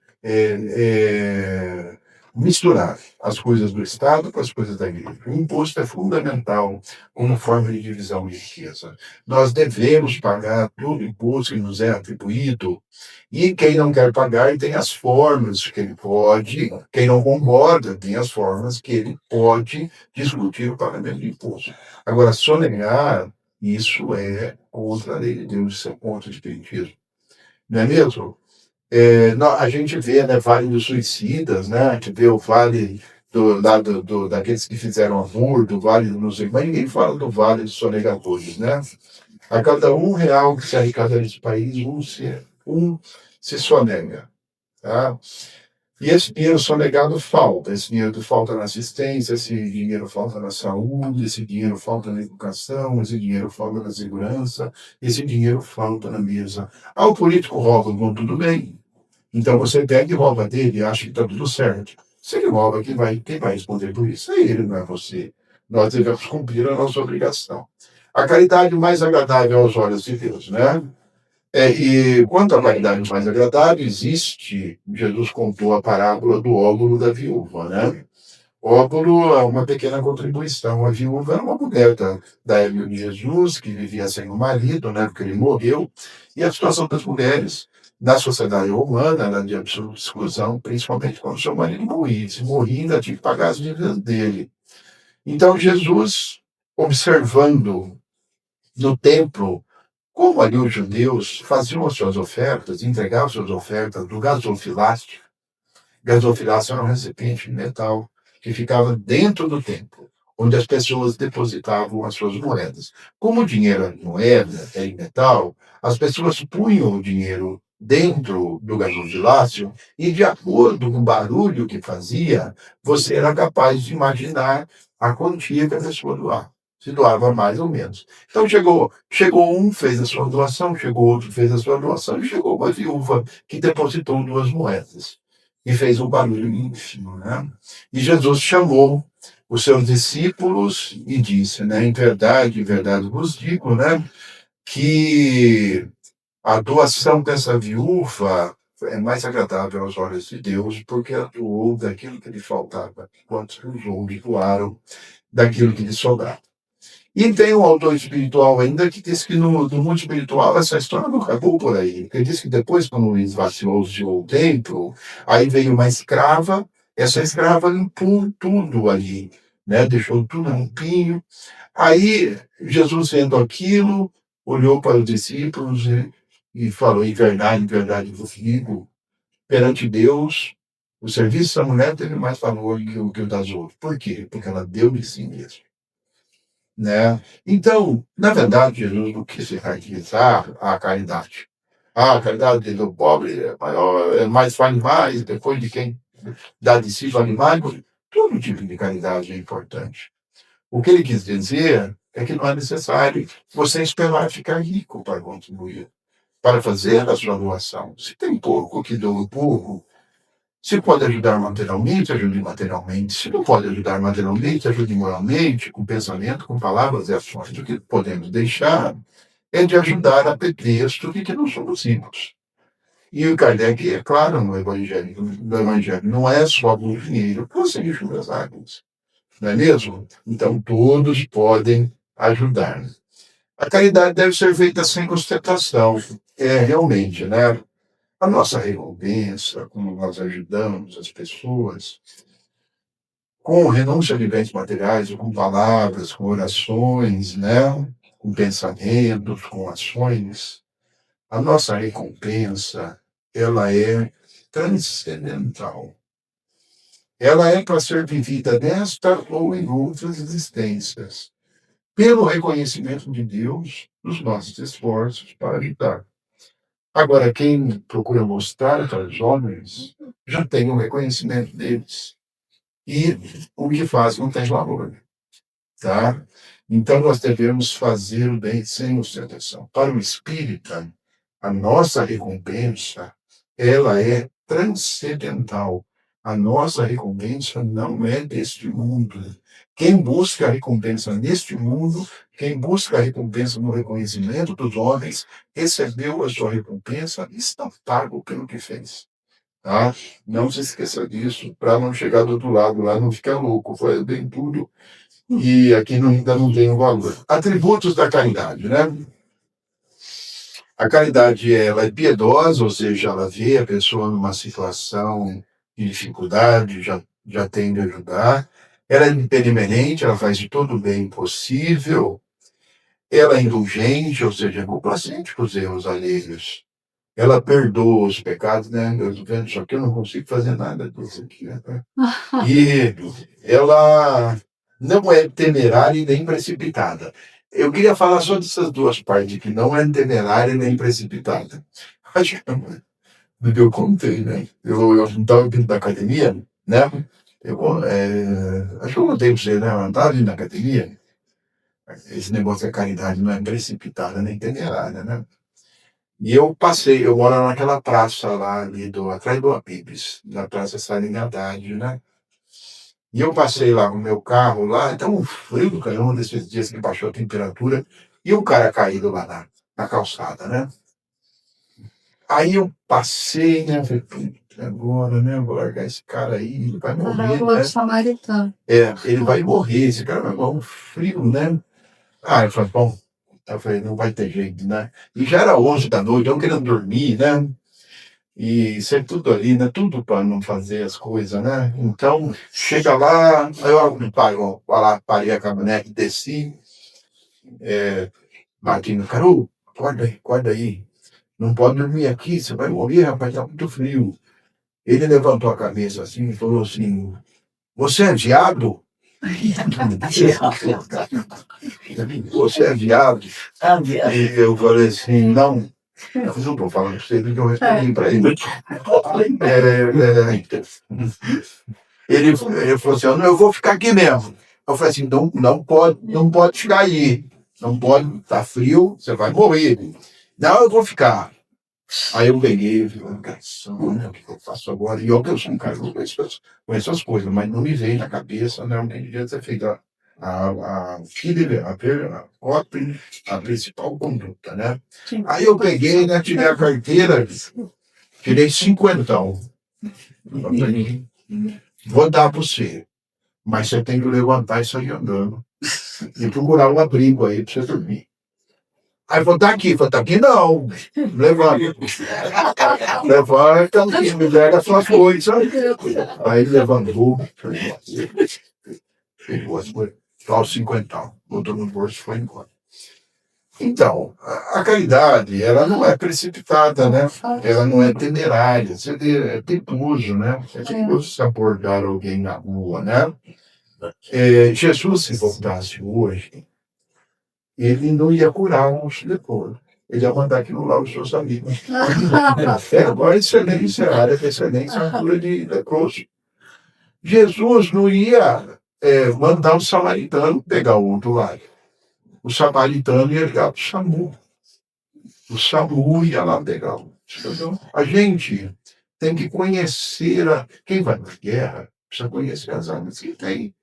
misturar as coisas do Estado com as coisas da igreja. O imposto é fundamental como forma de divisão de riqueza. Nós devemos pagar todo o imposto que nos é atribuído, e quem não quer pagar tem as formas que ele pode, quem não concorda tem as formas que ele pode discutir o pagamento de imposto. Agora, sonegar, isso é contra a lei de Deus, isso é contra o espiritismo. Não é mesmo? A gente vê, né, Vale dos Suicidas, né? A gente vê o Vale daqueles que fizeram amor, do Vale do não sei, mas ninguém fala do Vale dos Sonegadores, né? A cada R$1 que se arrecada nesse país, um se sonega. Tá? E esse dinheiro sonegado falta. Esse dinheiro falta na assistência, esse dinheiro falta na saúde, esse dinheiro falta na educação, esse dinheiro falta na segurança, esse dinheiro falta na mesa. O político rouba, bom, tudo bem. Então você pega e rouba dele e acha que está tudo certo. Se ele rouba, quem vai responder por isso? É ele, não é você. Nós devemos cumprir a nossa obrigação. A caridade mais agradável aos olhos de Deus, né? E quanto à caridade mais agradável, existe, Jesus contou a parábola do óbolo da viúva, né? Óbolo é uma pequena contribuição. A viúva era uma mulher da época de Jesus, que vivia sem um marido, né? Porque ele morreu. E a situação das mulheres na sociedade romana era de absoluta exclusão, principalmente quando seu marido morria. Se morria, ainda tinha que pagar as dívidas dele. Então, Jesus, observando no templo como ali os judeus faziam as suas ofertas, entregavam suas ofertas do gasofilácio. Gasofilácio era um recipiente de metal que ficava dentro do templo, onde as pessoas depositavam as suas moedas. Como o dinheiro era moeda, era em metal, as pessoas punham o dinheiro dentro do gasofilácio e, de acordo com o barulho que fazia, você era capaz de imaginar a quantia que a pessoa doava. Se doava mais ou menos. Então chegou um, fez a sua doação, chegou outro, fez a sua doação, e chegou uma viúva que depositou 2 moedas. e fez um barulho ínfimo, né? E Jesus chamou os seus discípulos e disse, né? Em verdade vos digo, né? Que a doação dessa viúva é mais agradável aos olhos de Deus, porque ela doou daquilo que lhe faltava, enquanto os outros doaram daquilo que lhe sobrava. E tem um autor espiritual ainda que diz que no mundo espiritual essa história não acabou por aí. Ele diz que depois, quando esvaziou o templo, aí veio uma escrava, essa escrava limpou tudo ali, né? Deixou tudo limpinho. Aí Jesus, vendo aquilo, olhou para os discípulos e falou, em verdade vos digo, perante Deus, o serviço da mulher teve mais valor que o das outras. Por quê? Porque ela deu de si mesma. Né? Então, na verdade, Jesus não quis enraizar a caridade. A caridade do pobre é maior, é mais vale mais, depois de quem dá de si vale mais. Todo tipo de caridade é importante. O que ele quis dizer é que não é necessário você esperar ficar rico para contribuir, para fazer a sua doação. Se tem pouco, que doe pouco. Se pode ajudar materialmente, ajude materialmente. Se não pode ajudar materialmente, ajude moralmente, com pensamento, com palavras e ações. O que podemos deixar é de ajudar a pretexto de que não somos ricos. E o Kardec é claro no Evangelho, não é só o dinheiro que você enxuga as águas. Não é mesmo? Então todos podem ajudar. A caridade deve ser feita sem ostentação. Realmente, né? A nossa recompensa, como nós ajudamos as pessoas, com renúncia de bens materiais, com palavras, com orações, né? Com pensamentos, com ações, a nossa recompensa, ela é transcendental. Ela é para ser vivida nesta ou em outras existências, pelo reconhecimento de Deus dos nossos esforços para ajudar. Agora, quem procura mostrar para os homens já tem um reconhecimento deles. E o que faz não tem valor. Tá? Então, nós devemos fazer o bem sem ostentação. Para o espírita, a nossa recompensa, ela é transcendental. A nossa recompensa não é deste mundo. Quem busca a recompensa neste mundo, quem busca a recompensa no reconhecimento dos homens, recebeu a sua recompensa e está pago pelo que fez. Tá? Não se esqueça disso, para não chegar do outro lado lá, não ficar louco. Foi bem tudo e aqui ainda não tem o valor. Atributos da caridade, né? A caridade, ela é piedosa, ou seja, ela vê a pessoa numa situação de dificuldade, já tende a ajudar. Ela é benimerente, ela faz de todo o bem possível. Ela é indulgente, ou seja, é complacente com os erros alheios. Ela perdoa os pecados, né? Eu estou vendo, só que eu não consigo fazer nada disso aqui. Né? E ela não é temerária e nem precipitada. Eu queria falar só dessas duas partes, que não é temerária e nem precipitada. Acho que do que eu contei, né? Eu estava vindo da academia, né? Acho que eu contei para você, né? Eu estava vindo da academia. Esse negócio da caridade não é precipitada nem temerária, né? E eu moro naquela praça lá ali atrás do Apibes, na Praça Salim Haddad, né? E eu passei lá com o meu carro lá, então um frio do caramba desses dias que baixou a temperatura, e um cara caído lá na calçada, né? Aí eu passei, né? Falei, agora, né? Vou largar esse cara aí, ele vai morrer, né? Samaritano. Ele vai morrer, esse cara vai morrer, um frio, né? Eu falei, bom, eu falei, não vai ter jeito, né? E já era 11 da noite, eu querendo dormir, né? E ser tudo ali, né? Tudo para não fazer as coisas, né? Então, chega lá, eu parei a caminhonete, desci, Martino, Carol, acorda aí. Não pode dormir aqui, você vai morrer, rapaz, tá muito frio. Ele levantou a cabeça assim e falou assim, você é viado? Você é viado? E eu falei assim, não. Eu não estou falando para você do que eu respondi para ele. Ele falou assim, não, eu vou ficar aqui mesmo. Eu falei assim, não pode ficar aí. Não pode, tá frio, você vai morrer. Não, eu vou ficar. Aí eu peguei, falei, ligação, né? O que eu faço agora? E eu que eu sou um cara que conheço as coisas, mas não me veio na cabeça, não, nem devia ter feito a principal conduta, né? Aí eu peguei, né? Tirei a carteira, tirei 50. Vou dar para você, mas você tem que levantar e sair andando. E procurar um abrigo aí para você dormir. Aí eu vou estar aqui. Falei, tá aqui não. Levanta. Levanta, me pega suas coisas. Aí ele levantou. Pegou as coisas. Só os 50. Botou no bolso e foi embora. Então, a caridade, ela não é precipitada, né? Ela não é temerária. Você é teimoso, né? É teimoso se abordar alguém na rua, né? Jesus, se voltasse hoje, ele não ia curar uns depois. Ele ia mandar aquilo lá os seus amigos. Agora, excelência, área de excelência, a cura de leproso. Jesus não ia mandar o samaritano pegar o outro lado. O samaritano ia ligar para o SAMU. O SAMU ia lá pegar o. A gente tem que conhecer quem vai para a guerra, precisa conhecer as armas que tem.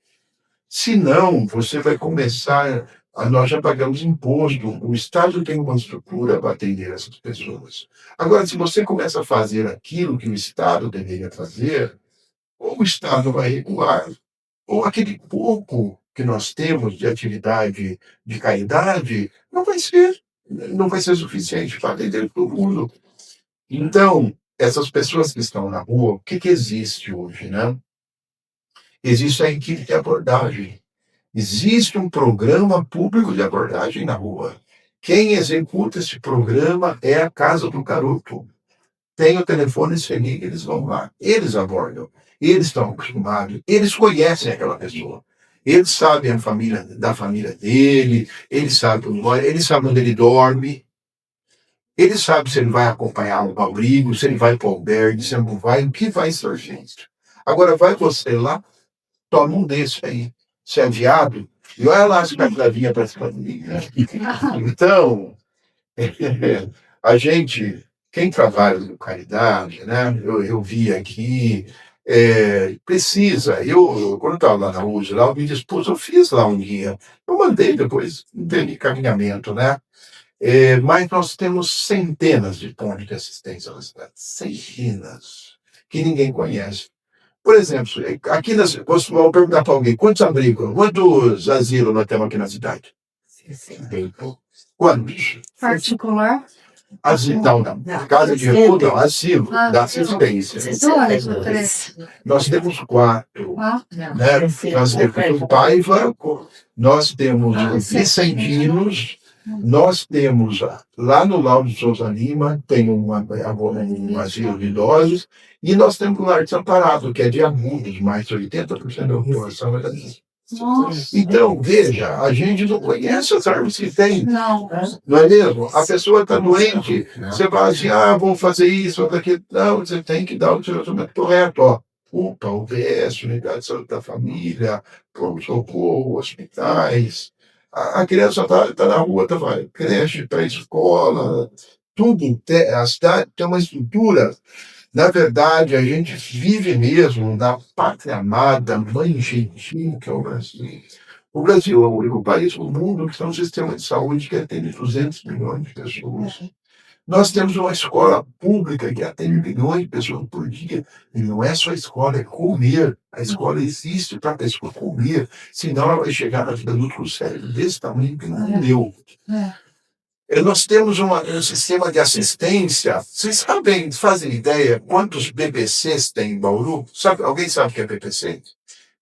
Senão, você vai começar. Nós já pagamos imposto, o Estado tem uma estrutura para atender essas pessoas. Agora, se você começa a fazer aquilo que o Estado deveria fazer, ou o Estado vai recuar, ou aquele pouco que nós temos de atividade de caridade não vai ser suficiente para atender todo mundo. Então, essas pessoas que estão na rua, o que existe hoje, né? Existe a equipe de abordagem. Existe um programa público de abordagem na rua. Quem executa esse programa é a Casa do Garoto. Tem o telefone, se liga, eles vão lá. Eles abordam. Eles estão acostumados. Eles conhecem aquela pessoa. Eles sabem da família dele. Eles sabem onde ele dorme. Eles sabem se ele vai acompanhá-lo para o abrigo, se ele vai para o albergue, se ele não vai, o que vai ser feito. Agora, vai você lá, toma um desse aí. Se é viado, e olha lá se vai vinha para essa família. Então, a gente, quem trabalha com caridade, né? Eu vi aqui, precisa. Quando eu estava lá na USE, lá, eu me dispus, eu fiz lá um guia. Eu mandei depois, de encaminhamento, né? Mas nós temos centenas de pontos de assistência na cidade. Centenas. Que ninguém conhece. Por exemplo, aqui vou perguntar para alguém, quantos abrigos, quantos asilos nós temos aqui na cidade? 60. Quantos? Particular? Asilo, não. Casa de refúgio, não. Asilo, da assistência. Nós temos 4. Né? Nós temos Paiva, nós temos Vicentinos, nós temos lá no Lauro de Souza Lima, tem um asilo de idosos, e nós temos o Lar Desamparado, que é de agudos, mais de 80% da população é disso. Então, veja, a gente não conhece as árvores que tem. Não é mesmo? A pessoa está doente, você fala assim, vamos fazer isso, aquilo. Não, você tem que dar o tratamento correto. Ó. UPA, UBS, Unidade de Saúde da Família, pronto-socorro, hospitais. A criança está na rua, vai creche, pré-escola, tudo. A cidade tem uma estrutura. Na verdade, a gente vive mesmo na pátria amada, mãe gentil, que é o Brasil. O Brasil é o único país no mundo que tem um sistema de saúde que atende 200 milhões de pessoas. Nós temos uma escola pública que atende milhões de pessoas por dia. E não é só escola, é comer. A escola existe para a pessoa comer. Senão ela vai chegar na vida adulta com o cérebro desse tamanho que não deu. Nós temos um sistema de assistência. Vocês sabem, fazem ideia quantos BPCs tem em Bauru? Alguém sabe o que é BPC?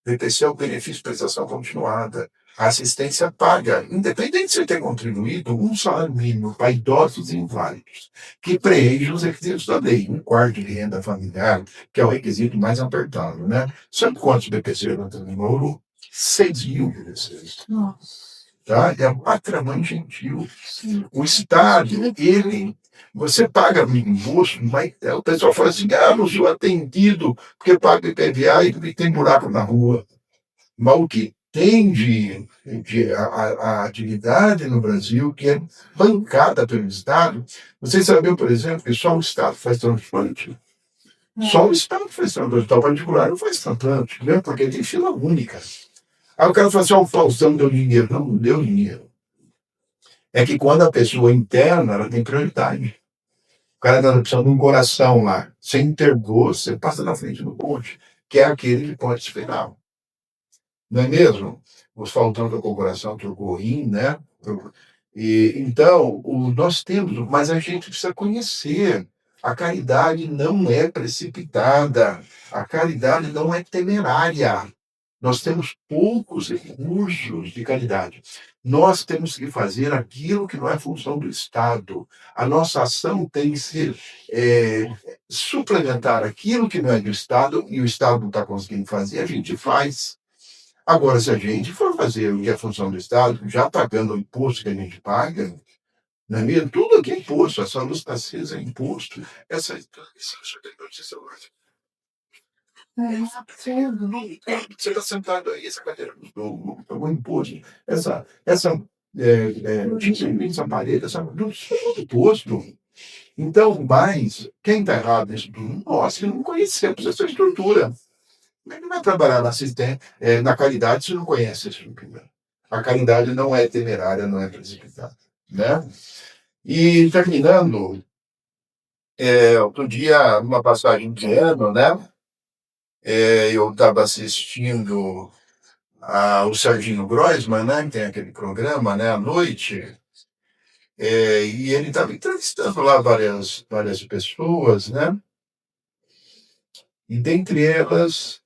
BPC é o benefício de prestação continuada. A assistência paga, independente de você ter contribuído, um salário mínimo para idosos e inválidos, que preenche os requisitos da lei, 1/4 de renda familiar, que é o requisito mais apertado, né? Sabe quantos BPC nós temos em Bauru? 6 mil BPCs. Nossa. Tá? É a pátria mãe gentil. O Estado, você paga imposto, mas o pessoal fala assim, não sou atendido porque paga IPVA e tem buraco na rua. Mas o quê? tem a atividade no Brasil que é bancada pelo Estado. Vocês sabiam, por exemplo, que só o Estado faz transplante? Só o Estado faz transplante, o hospital particular não faz transplante, né? Porque tem fila única. Aí o cara fala assim, o Faustão deu dinheiro. Não deu dinheiro. É que quando a pessoa interna, ela tem prioridade. O cara está precisando de um coração lá. Você internou, você passa na frente do ponte, que é aquele que pode esperar. Não é mesmo? Os Faustão trocou o coração, trocou o rim, né? E, então, nós temos, mas a gente precisa conhecer. A caridade não é precipitada. A caridade não é temerária. Nós temos poucos recursos de caridade. Nós temos que fazer aquilo que não é função do Estado. A nossa ação tem que ser suplementar aquilo que não é do Estado e o Estado não está conseguindo fazer, a gente faz. Agora, se a gente for fazer o que é função do Estado, já pagando o imposto que a gente paga, não é mesmo? Tudo aqui é imposto, essa luz está acesa é imposto. Essa notícia você está sentado aí, essa cadeira do imposto, essa parede, tudo imposto. Então, mas quem está errado nisso tudo? Nós que não conhecemos essa estrutura. Ele não vai trabalhar na caridade se não conhece essa estrutura. A caridade não é temerária, não é precipitada. Né? E terminando, outro dia, uma passagem de ano, né? Eu estava assistindo o Serginho Groisman, né? Que tem aquele programa, né? À noite. E ele estava entrevistando lá várias pessoas, né? E dentre elas,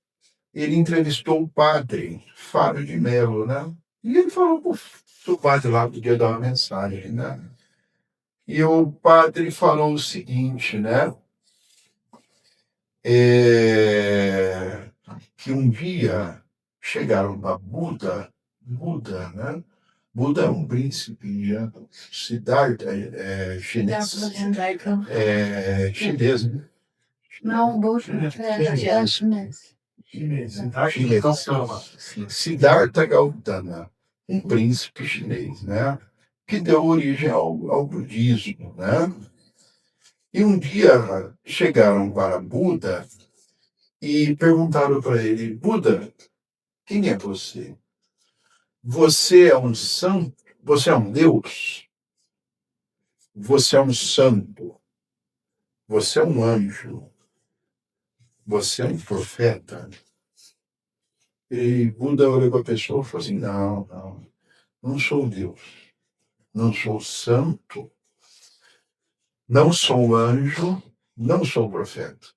ele entrevistou o padre Fábio de Mello, né? E ele falou pro padre lá, podia dar uma mensagem, né? E o padre falou o seguinte, né? Que um dia chegaram para Buda, né? Buda é um príncipe, né? Siddhartha, chinês. Chinês, né? Não, Buda é chinês. Siddhartha Gautama, um príncipe chinês, né? Que deu origem ao budismo, né? E um dia chegaram para Buda e perguntaram para ele, Buda, quem é você? Você é um santo? Você é um Deus? Você é um santo? Você é um anjo? Você é um profeta? E Buda olhou para a pessoa e falou assim, não sou Deus. Não sou santo. Não sou anjo. Não sou profeta.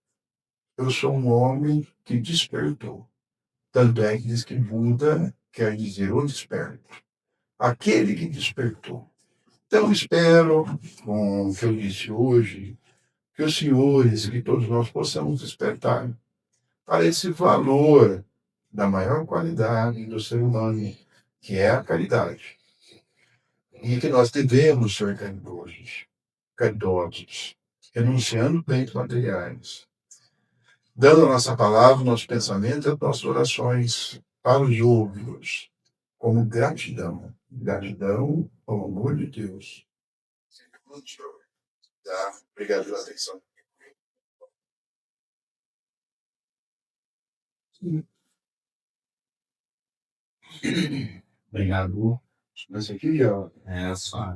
Eu sou um homem que despertou. Tanto é que diz que Buda quer dizer o desperto. Aquele que despertou. Então, espero, com o que eu disse hoje, que os senhores, que todos nós possamos despertar para esse valor da maior qualidade do ser humano, que é a caridade. E que nós devemos ser caridosos, renunciando bens materiais, dando a nossa palavra, nosso pensamento e as nossas orações para os outros, como gratidão. Gratidão ao amor de Deus. Obrigado pela atenção. Obrigado. Mas aqui, ó. Só.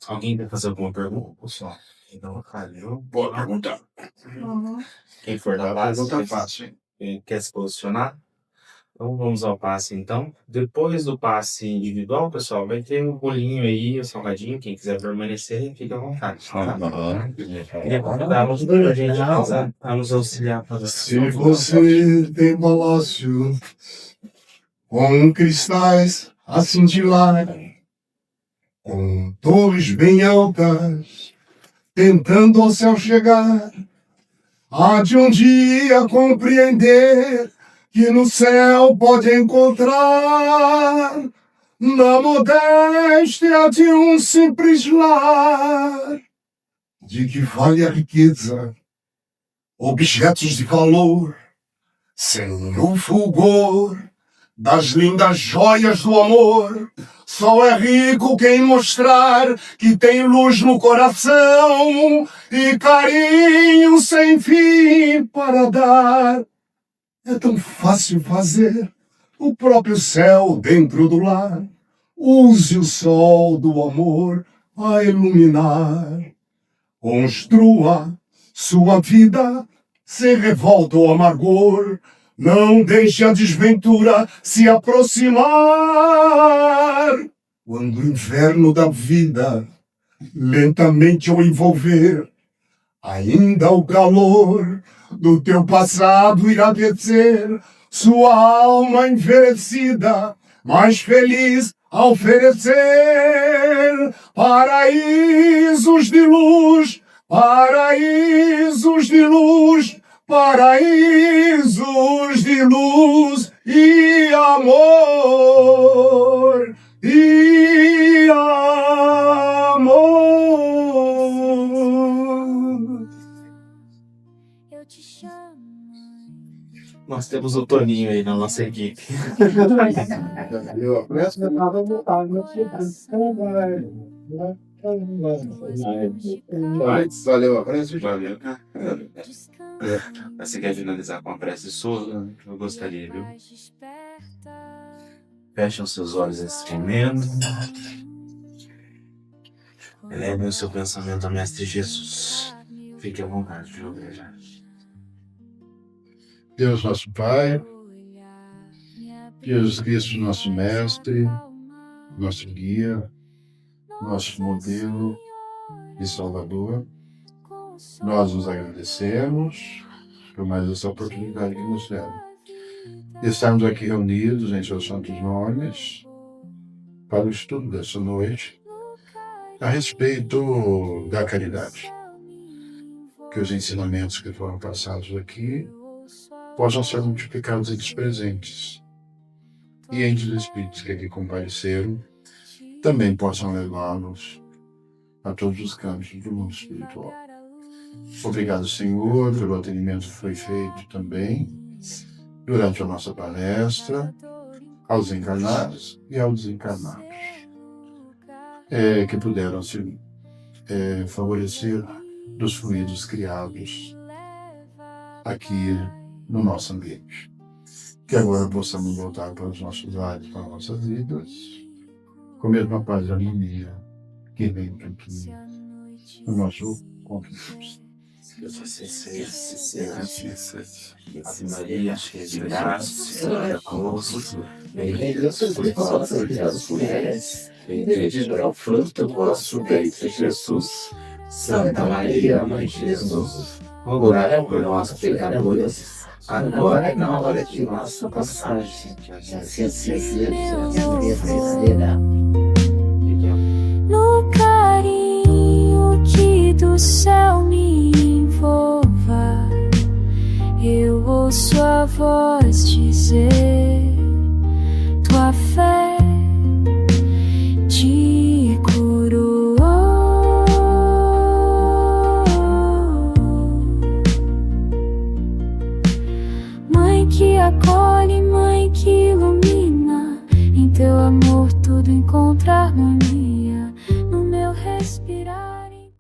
Alguém quer fazer alguma pergunta, pessoal? Então, eu Pode perguntar. Quem for da passe, Pergunta fácil, hein? quer se posicionar? Então vamos ao passe então. Depois do passe individual, pessoal, vai ter um bolinho aí, um salgadinho. Quem quiser permanecer, fica à vontade. Queria convidá-los para a gente a nos auxiliar. Se você tem palácio com cristais a cintilar, com torres bem altas, tentando ao céu chegar, há de um dia compreender que no céu pode encontrar, na modéstia de um simples lar, de que vale a riqueza, objetos de valor, Sem o fulgor das lindas joias do amor, só é rico quem mostrar que tem luz no coração e carinho sem fim para dar. É tão fácil fazer o próprio céu dentro do lar. Use o sol do amor a iluminar. Construa sua vida sem revolta ou amargor. Não deixe a desventura se aproximar. Quando o inverno da vida lentamente o envolver, ainda o calor do teu passado irá descer. Sua alma envelhecida, mais feliz a oferecer. Paraísos de luz, paraísos de luz, paraísos de luz e amor, e amor. Eu te chamo. Nós temos o Toninho aí na nossa equipe. Eu apreço que nada mudar, não sei. Valeu, apreço. Valeu. Você quer finalizar com a prece sua? Eu gostaria, viu? Fechem os seus olhos nesse momento. Elevem o seu pensamento ao Mestre Jesus. Fique à vontade, viu, igreja? Deus nosso Pai, Jesus Cristo nosso Mestre, nosso guia, nosso modelo e Salvador, nós nos agradecemos por mais essa oportunidade que nos deram. Estamos aqui reunidos em seus santos nomes para o estudo dessa noite a respeito da caridade. Que os ensinamentos que foram passados aqui possam ser multiplicados entre os presentes e entre os espíritos que aqui compareceram também possam levá-los a todos os campos do mundo espiritual. Obrigado, Senhor, pelo atendimento que foi feito também durante a nossa palestra aos encarnados e aos desencarnados que puderam se favorecer dos fluidos criados aqui no nosso ambiente. Que agora possamos voltar para os nossos lares, para as nossas vidas, com a mesma paz e harmonia que vem do nosso conto de Deus. Deus você Maria, cheia de graça, o Senhor é convosco. Bendita sois vós entre as mulheres, bendito é o fruto do vosso ventre, Jesus. Santa Maria, Mãe de Jesus, rogai por nós, pecadores, agora e na hora de nossa passagem. Que assim seja. No carinho que do céu me envolva, eu ouço a voz dizer: tua fé te curou. Mãe que acolhe, mãe que ilumina, em teu amor tudo encontra harmonia. No meu respirar